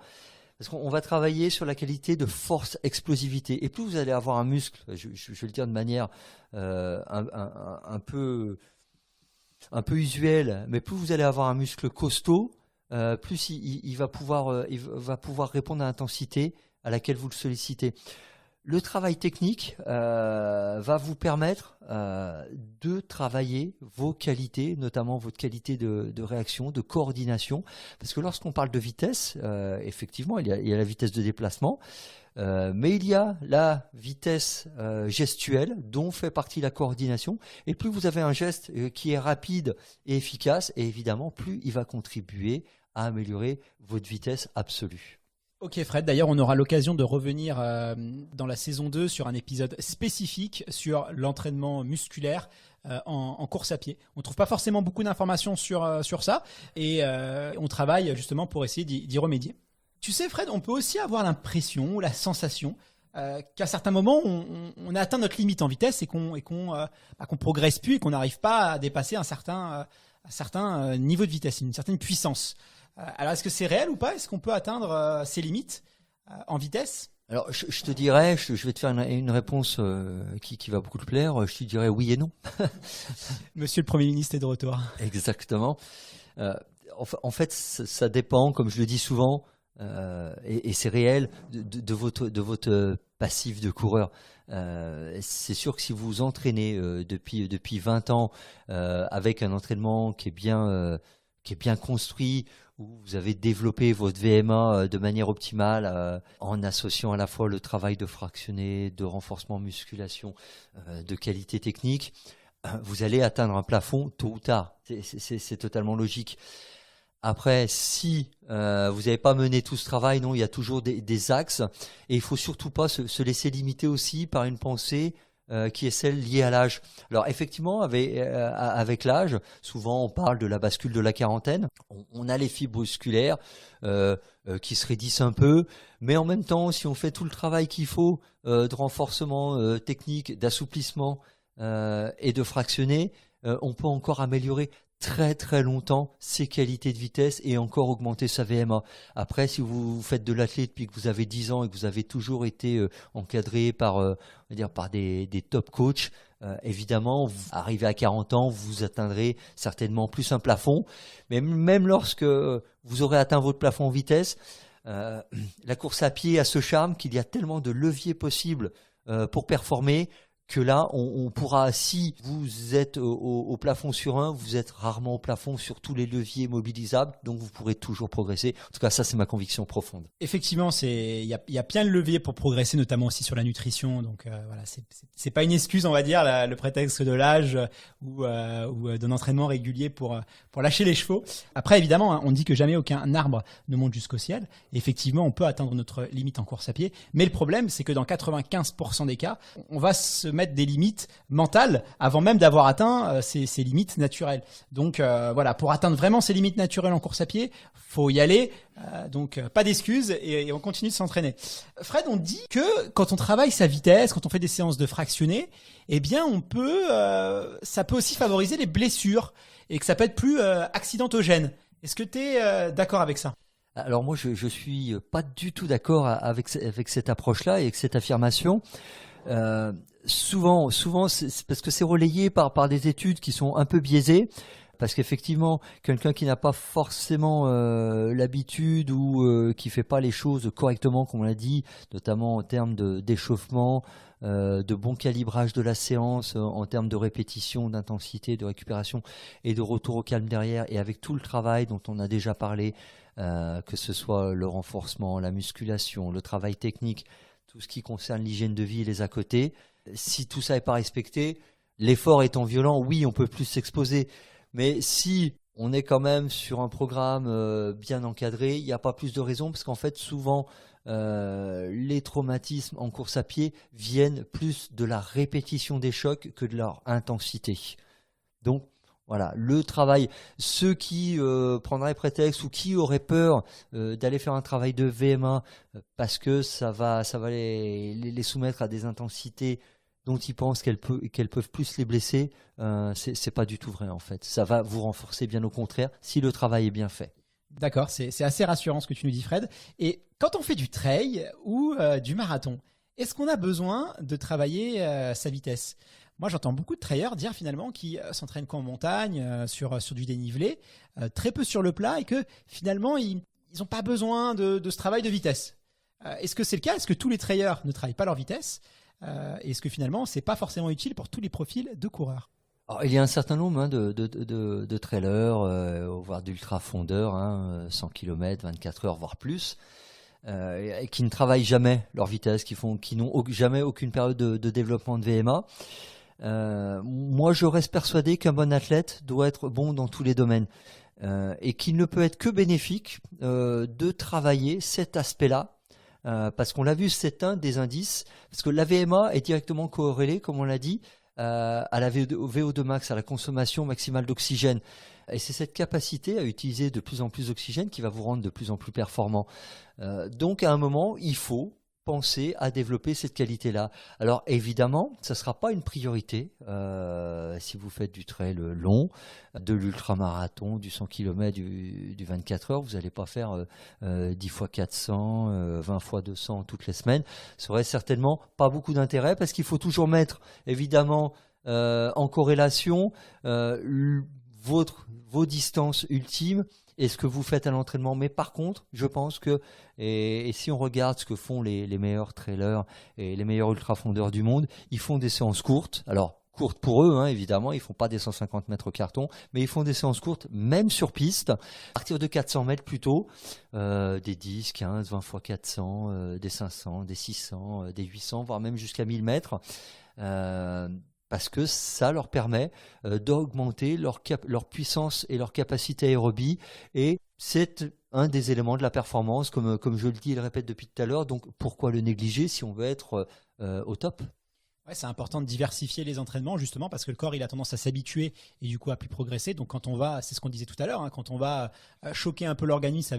Parce qu'on va travailler sur la qualité de force explosivité. Et plus vous allez avoir un muscle, je vais le dire de manière un peu usuelle, mais plus vous allez avoir un muscle costaud, plus il va pouvoir répondre à l'intensité à laquelle vous le sollicitez. Le travail technique va vous permettre de travailler vos qualités, notamment votre qualité de réaction, de coordination. Parce que lorsqu'on parle de vitesse, effectivement, il y a la vitesse de déplacement, mais il y a la vitesse gestuelle dont fait partie la coordination. Et plus vous avez un geste qui est rapide et efficace, et évidemment, plus il va contribuer à améliorer votre vitesse absolue. Ok Fred, d'ailleurs on aura l'occasion de revenir dans la saison 2 sur un épisode spécifique sur l'entraînement musculaire en course à pied. On ne trouve pas forcément beaucoup d'informations sur ça et on travaille justement pour essayer d'y remédier. Tu sais Fred, on peut aussi avoir l'impression ou la sensation qu'à certains moments on a atteint notre limite en vitesse et qu'on progresse plus et qu'on n'arrive pas à dépasser un certain niveau de vitesse, une certaine puissance. Alors, est-ce que c'est réel ou pas? Est-ce qu'on peut atteindre ses limites en vitesse? Alors, je te dirais, je vais te faire une réponse qui va beaucoup te plaire. Je te dirais oui et non. Monsieur le Premier ministre est de retour. Exactement. En fait, ça dépend, comme je le dis souvent, et c'est réel, de votre passif de coureur. C'est sûr que si vous vous entraînez depuis 20 ans avec un entraînement qui est bien construit, où vous avez développé votre VMA de manière optimale en associant à la fois le travail de fractionné, de renforcement musculation, de qualité technique, vous allez atteindre un plafond tôt ou tard. C'est totalement logique. Après, si vous n'avez pas mené tout ce travail, non, il y a toujours des axes et il faut surtout pas se laisser limiter aussi par une pensée qui est celle liée à l'âge. Alors effectivement, avec l'âge, souvent on parle de la bascule de la quarantaine. On a les fibres musculaires qui se raidissent un peu, mais en même temps, si on fait tout le travail qu'il faut de renforcement technique, d'assouplissement et de fractionner, on peut encore améliorer très très longtemps ses qualités de vitesse et encore augmenter sa VMA. Après, si vous faites de l'athlète depuis que vous avez 10 ans et que vous avez toujours été encadré par des top coachs, évidemment, vous arrivez à 40 ans, vous atteindrez certainement plus un plafond. Mais même lorsque vous aurez atteint votre plafond en vitesse, la course à pied a ce charme qu'il y a tellement de leviers possibles pour performer, que là, on pourra, si vous êtes au plafond sur un, vous êtes rarement au plafond sur tous les leviers mobilisables, donc vous pourrez toujours progresser. En tout cas, ça, c'est ma conviction profonde. Effectivement, il y a plein de leviers pour progresser, notamment aussi sur la nutrition. Donc voilà, c'est pas une excuse, on va dire, le prétexte de l'âge ou d'un entraînement régulier pour lâcher les chevaux. Après, évidemment, on dit que jamais aucun arbre ne monte jusqu'au ciel. Et effectivement, on peut atteindre notre limite en course à pied. Mais le problème, c'est que dans 95% des cas, on va se mettre des limites mentales avant même d'avoir atteint ces limites naturelles. Donc voilà, pour atteindre vraiment ces limites naturelles en course à pied, faut y aller. Donc pas d'excuses et on continue de s'entraîner. Fred, on dit que quand on travaille sa vitesse, quand on fait des séances de fractionnés, eh bien ça peut aussi favoriser les blessures et que ça peut être plus accidentogène. Est-ce que tu es d'accord avec ça? Alors moi, je suis pas du tout d'accord avec cette approche-là et avec cette affirmation. Souvent, c'est parce que c'est relayé par des études qui sont un peu biaisées. Parce qu'effectivement, quelqu'un qui n'a pas forcément l'habitude ou qui fait pas les choses correctement, comme on l'a dit, notamment en termes d'échauffement, de bon calibrage de la séance, en termes de répétition, d'intensité, de récupération et de retour au calme derrière, et avec tout le travail dont on a déjà parlé, que ce soit le renforcement, la musculation, le travail technique, tout ce qui concerne l'hygiène de vie et les à côté, si tout ça n'est pas respecté, l'effort étant violent, oui, on peut plus s'exposer. Mais si on est quand même sur un programme bien encadré, il n'y a pas plus de raison parce qu'en fait souvent les traumatismes en course à pied viennent plus de la répétition des chocs que de leur intensité. Donc voilà, le travail, ceux qui prendraient prétexte ou qui auraient peur d'aller faire un travail de VMA parce que ça va les soumettre à des intensités dont ils pensent qu'elles peuvent plus les blesser, c'est pas du tout vrai en fait. Ça va vous renforcer, bien au contraire, si le travail est bien fait. D'accord, c'est assez rassurant ce que tu nous dis, Fred. Et quand on fait du trail ou du marathon, est-ce qu'on a besoin de travailler sa vitesse? Moi, j'entends beaucoup de trailers dire finalement qu'ils s'entraînent qu'en montagne, sur du dénivelé, très peu sur le plat, et que finalement, ils n'ont pas besoin de ce travail de vitesse. Est-ce que c'est le cas? Est-ce que tous les trailers ne travaillent pas leur vitesse? Est-ce que finalement, c'est pas forcément utile pour tous les profils de coureurs? Alors, il y a un certain nombre de trailers, voire d'ultra-fondeurs, 100 km, 24 heures, voire plus, qui ne travaillent jamais leur vitesse, qui n'ont jamais aucune période de développement de VMA. Moi, je reste persuadé qu'un bon athlète doit être bon dans tous les domaines et qu'il ne peut être que bénéfique de travailler cet aspect-là. Parce qu'on l'a vu, c'est un des indices, parce que la VMA est directement corrélée, comme on l'a dit, à la VO2 max, à la consommation maximale d'oxygène. Et c'est cette capacité à utiliser de plus en plus d'oxygène qui va vous rendre de plus en plus performant. Donc à un moment, il faut penser à développer cette qualité-là. Alors évidemment, ça ne sera pas une priorité si vous faites du trail long, de l'ultramarathon, du 100 km, du 24 heures. Vous n'allez pas faire 10 x 400, 20 x 200 toutes les semaines. Ça aurait certainement pas beaucoup d'intérêt parce qu'il faut toujours mettre évidemment en corrélation vos distances ultimes et ce que vous faites à l'entraînement. Mais par contre, je pense que, et si on regarde ce que font les meilleurs trailers et les meilleurs ultra-fondeurs du monde, ils font des séances courtes. Alors, courtes pour eux, évidemment, ils font pas des 150 mètres au carton, mais ils font des séances courtes, même sur piste, à partir de 400 mètres plutôt, des 10, 15, 20 fois 400, des 500, des 600, des 800, voire même jusqu'à 1000 mètres. Parce que ça leur permet d'augmenter leur puissance et leur capacité aérobie. Et c'est un des éléments de la performance, comme je le dis et le répète depuis tout à l'heure. Donc pourquoi le négliger si on veut être au top ? Ouais, c'est important de diversifier les entraînements justement parce que le corps il a tendance à s'habituer et du coup à plus progresser. Donc quand on va, c'est ce qu'on disait tout à l'heure, quand on va choquer un peu l'organisme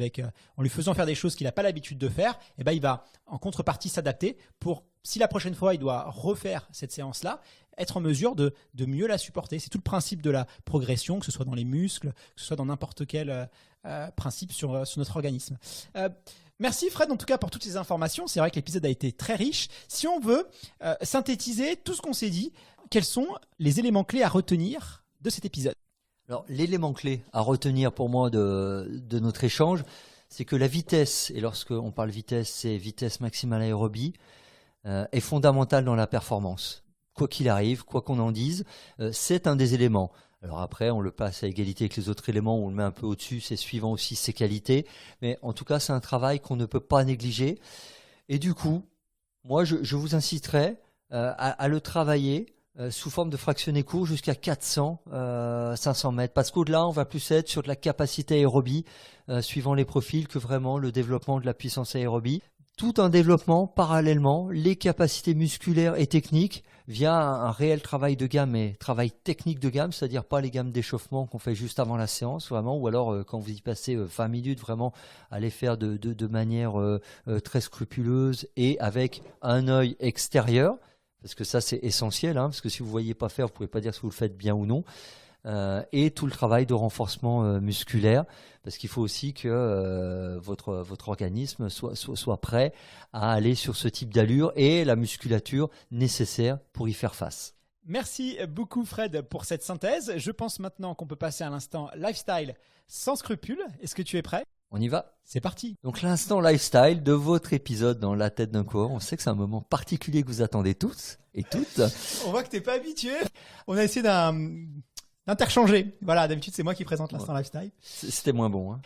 en lui faisant faire des choses qu'il n'a pas l'habitude de faire, et ben il va en contrepartie s'adapter pour, si la prochaine fois il doit refaire cette séance-là, être en mesure de mieux la supporter. C'est tout le principe de la progression, que ce soit dans les muscles, que ce soit dans n'importe quel principe sur notre organisme. Merci Fred en tout cas pour toutes ces informations. C'est vrai que l'épisode a été très riche. Si on veut synthétiser tout ce qu'on s'est dit, quels sont les éléments clés à retenir de cet épisode? Alors l'élément clé à retenir pour moi de notre échange, c'est que la vitesse, et lorsqu'on parle vitesse, c'est vitesse maximale aérobie, est fondamentale dans la performance. Quoi qu'il arrive, quoi qu'on en dise, c'est un des éléments. Alors après, on le passe à égalité avec les autres éléments, on le met un peu au-dessus, c'est suivant aussi ses qualités. Mais en tout cas, c'est un travail qu'on ne peut pas négliger. Et du coup, moi, je vous inciterai à le travailler sous forme de fractionnés courts jusqu'à 400, 500 mètres. Parce qu'au-delà, on va plus être sur de la capacité aérobie, suivant les profils, que vraiment le développement de la puissance aérobie. Tout un développement parallèlement, les capacités musculaires et techniques via un réel travail de gamme, mais travail technique de gamme, c'est-à-dire pas les gammes d'échauffement qu'on fait juste avant la séance, vraiment, ou alors quand vous y passez 20 minutes, vraiment à les faire de manière très scrupuleuse et avec un œil extérieur, parce que ça c'est essentiel, hein, parce que si vous ne voyez pas faire, vous ne pouvez pas dire si vous le faites bien ou non. Et tout le travail de renforcement musculaire, parce qu'il faut aussi que votre organisme soit prêt à aller sur ce type d'allure et la musculature nécessaire pour y faire face. Merci beaucoup Fred pour cette synthèse. Je pense maintenant qu'on peut passer à l'instant lifestyle sans scrupules. Est-ce que tu es prêt ? On y va ? C'est parti. Donc l'instant lifestyle de votre épisode dans La tête d'un coureur, on sait que c'est un moment particulier que vous attendez tous et toutes. On voit que tu n'es pas habitué. On a essayé d'interchanger. Voilà, d'habitude c'est moi qui présente l'instant lifestyle. C'était moins bon. Hein.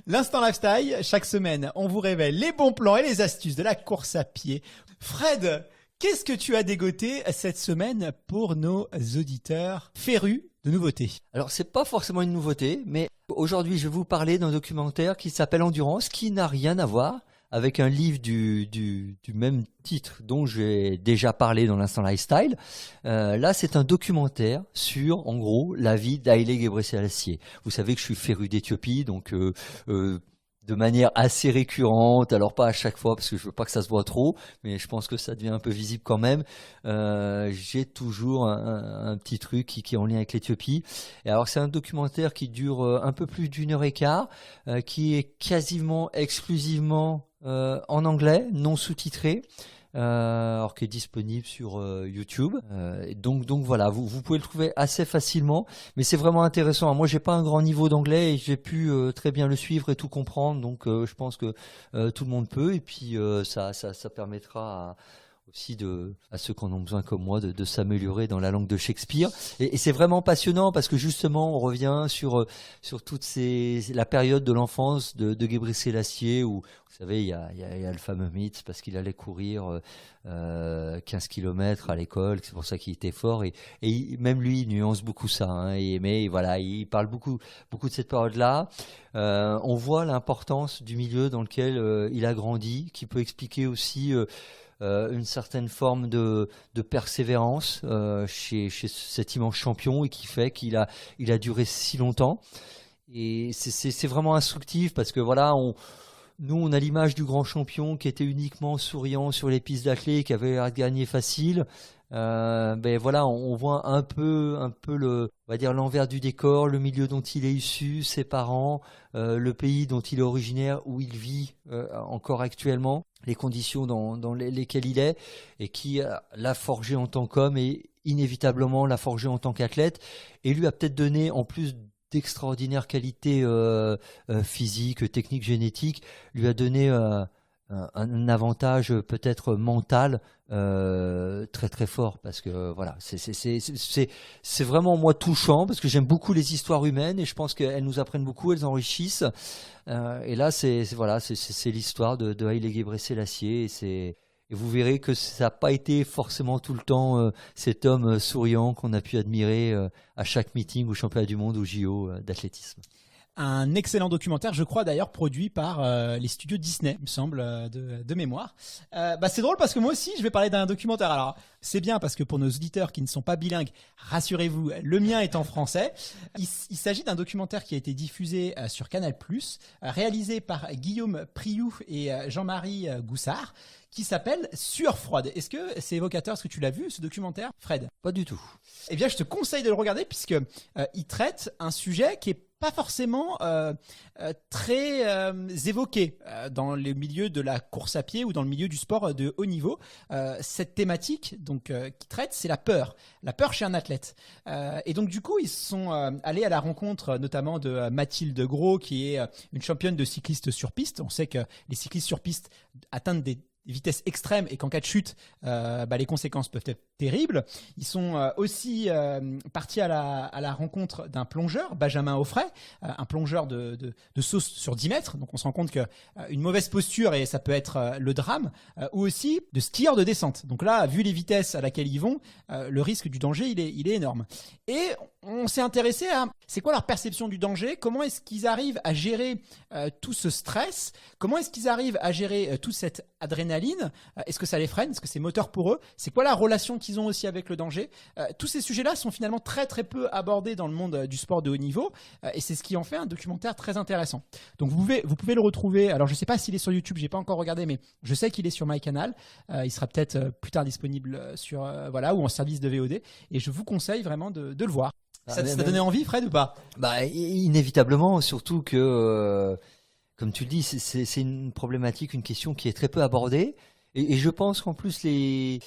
L'instant lifestyle, chaque semaine, on vous révèle les bons plans et les astuces de la course à pied. Fred, qu'est-ce que tu as dégoté cette semaine pour nos auditeurs férus de nouveautés ? Alors c'est pas forcément une nouveauté, mais aujourd'hui je vais vous parler d'un documentaire qui s'appelle Endurance, qui n'a rien à voir avec un livre du même titre dont j'ai déjà parlé dans l'instant lifestyle. Là, c'est un documentaire sur, en gros, la vie d'Haile Gebrselassie. Vous savez que je suis féru d'Éthiopie, donc de manière assez récurrente, alors pas à chaque fois parce que je veux pas que ça se voit trop, mais je pense que ça devient un peu visible quand même. J'ai toujours un petit truc qui est en lien avec l'Éthiopie. Et alors c'est un documentaire qui dure un peu plus d'1h15, qui est quasiment exclusivement en anglais, non sous-titré. Alors qui est disponible sur YouTube. Donc voilà, vous pouvez le trouver assez facilement, mais c'est vraiment intéressant. Moi, j'ai pas un grand niveau d'anglais et j'ai pu très bien le suivre et tout comprendre. Donc je pense que tout le monde peut. Et puis ça permettra aussi à ceux qui en ont besoin comme moi de s'améliorer dans la langue de Shakespeare. Et c'est vraiment passionnant parce que justement on revient sur toute la période de l'enfance de Gebrselassie où vous savez il y a le fameux mythe parce qu'il allait courir 15 km à l'école, c'est pour ça qu'il était fort et même lui il nuance beaucoup ça hein, mais voilà, il parle beaucoup de cette période-là. On voit l'importance du milieu dans lequel il a grandi, qui peut expliquer aussi une certaine forme de persévérance chez cet immense champion et qui fait qu'il a duré si longtemps. Et c'est vraiment instructif parce que voilà, nous on a l'image du grand champion qui était uniquement souriant sur les pistes d'athlée, qui avait gagné facile. Ben voilà, on voit un peu on va dire l'envers du décor, le milieu dont il est issu, ses parents, le pays dont il est originaire, où il vit encore actuellement, les conditions dans lesquelles il est, et qui l'a forgé en tant qu'homme et inévitablement l'a forgé en tant qu'athlète, et lui a peut-être donné, en plus d'extraordinaires qualités physiques, techniques, génétiques, lui a donné un avantage peut-être mental très très fort, parce que voilà, c'est vraiment moi touchant parce que j'aime beaucoup les histoires humaines et je pense qu'elles nous apprennent beaucoup, elles enrichissent. Et là c'est l'histoire de Haile Gebrselassie et vous verrez que ça n'a pas été forcément tout le temps cet homme souriant qu'on a pu admirer à chaque meeting au championnat du monde, au JO d'athlétisme. Un excellent documentaire, je crois d'ailleurs produit par les studios Disney, il me semble, de mémoire. C'est drôle parce que moi aussi je vais parler d'un documentaire. Alors c'est bien parce que pour nos auditeurs qui ne sont pas bilingues, rassurez-vous, le mien est en français. Il s'agit d'un documentaire qui a été diffusé sur Canal+, réalisé par Guillaume Prioux et Jean-Marie Goussard, qui s'appelle Sueur froide. Est-ce que c'est évocateur? Est-ce que tu l'as vu ce documentaire, Fred? Pas du tout. Eh bien je te conseille de le regarder puisque il traite un sujet qui est pas forcément très évoqué dans le milieu de la course à pied ou dans le milieu du sport de haut niveau. Cette thématique donc qui traite, c'est la peur chez un athlète. Et donc du coup, ils sont allés à la rencontre notamment de Mathilde Gros, qui est une championne de cycliste sur piste. On sait que les cyclistes sur piste atteignent des vitesses extrêmes et qu'en cas de chute, les conséquences peuvent être terribles. Ils sont aussi partis à la rencontre d'un plongeur, Benjamin Offray, un plongeur de saut sur 10 mètres. Donc on se rend compte qu'une mauvaise posture, et ça peut être le drame, ou aussi de skieurs de descente. Donc là, vu les vitesses à laquelle ils vont, le risque du danger, il est énorme. Et on s'est intéressé à c'est quoi leur perception du danger, comment est-ce qu'ils arrivent à gérer tout ce stress, comment est-ce qu'ils arrivent à gérer toute cette adrénaline l'adrénaline? Est-ce que ça les freine? Est-ce que c'est moteur pour eux? C'est quoi la relation qu'ils ont aussi avec le danger? Tous ces sujets-là sont finalement très très peu abordés dans le monde du sport de haut niveau, et c'est ce qui en fait un documentaire très intéressant. Donc vous pouvez le retrouver. Alors je sais pas s'il est sur YouTube, j'ai pas encore regardé, mais je sais qu'il est sur MyCanal. Il sera peut-être plus tard disponible sur ou en service de VOD. Et je vous conseille vraiment de le voir. Ça t'a donné envie, Fred, ou pas? Bah, inévitablement, surtout que, comme tu le dis, c'est une problématique, une question qui est très peu abordée. Et je pense qu'en plus les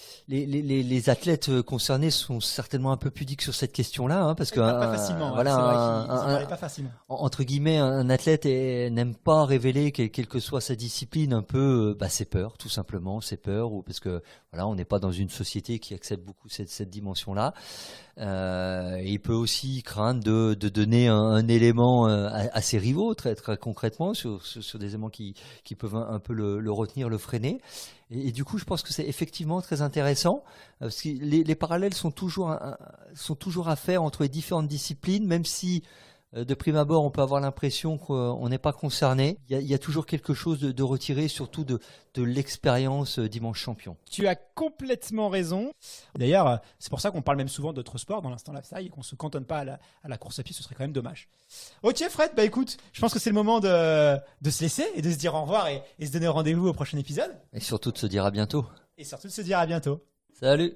athlètes concernés sont certainement un peu pudiques sur cette question-là, hein, parce que pas facilement. voilà, c'est vrai qu'ils en parlaient pas facilement. Entre guillemets, un athlète n'aime pas révéler quelle que soit sa discipline un peu ses peurs, tout simplement, ses peurs, ou parce que voilà, on n'est pas dans une société qui accepte beaucoup cette dimension-là. Et il peut aussi craindre de donner un élément à ses rivaux, très très concrètement, sur des éléments qui peuvent un peu le retenir, le freiner. Et du coup, je pense que c'est effectivement très intéressant, parce que les parallèles sont toujours à faire entre les différentes disciplines, même si de prime abord on peut avoir l'impression qu'on n'est pas concerné. Il y a toujours quelque chose de retiré, surtout de l'expérience dimanche champion. Tu as complètement raison. D'ailleurs, c'est pour ça qu'on parle même souvent d'autres sports dans l'instant lifestyle et qu'on se cantonne pas à la course à pied, ce serait quand même dommage. Ok Fred, bah écoute, je pense que c'est le moment de se laisser et de se dire au revoir et se donner rendez-vous au prochain épisode. Et surtout de se dire à bientôt. Et surtout de se dire à bientôt. Salut.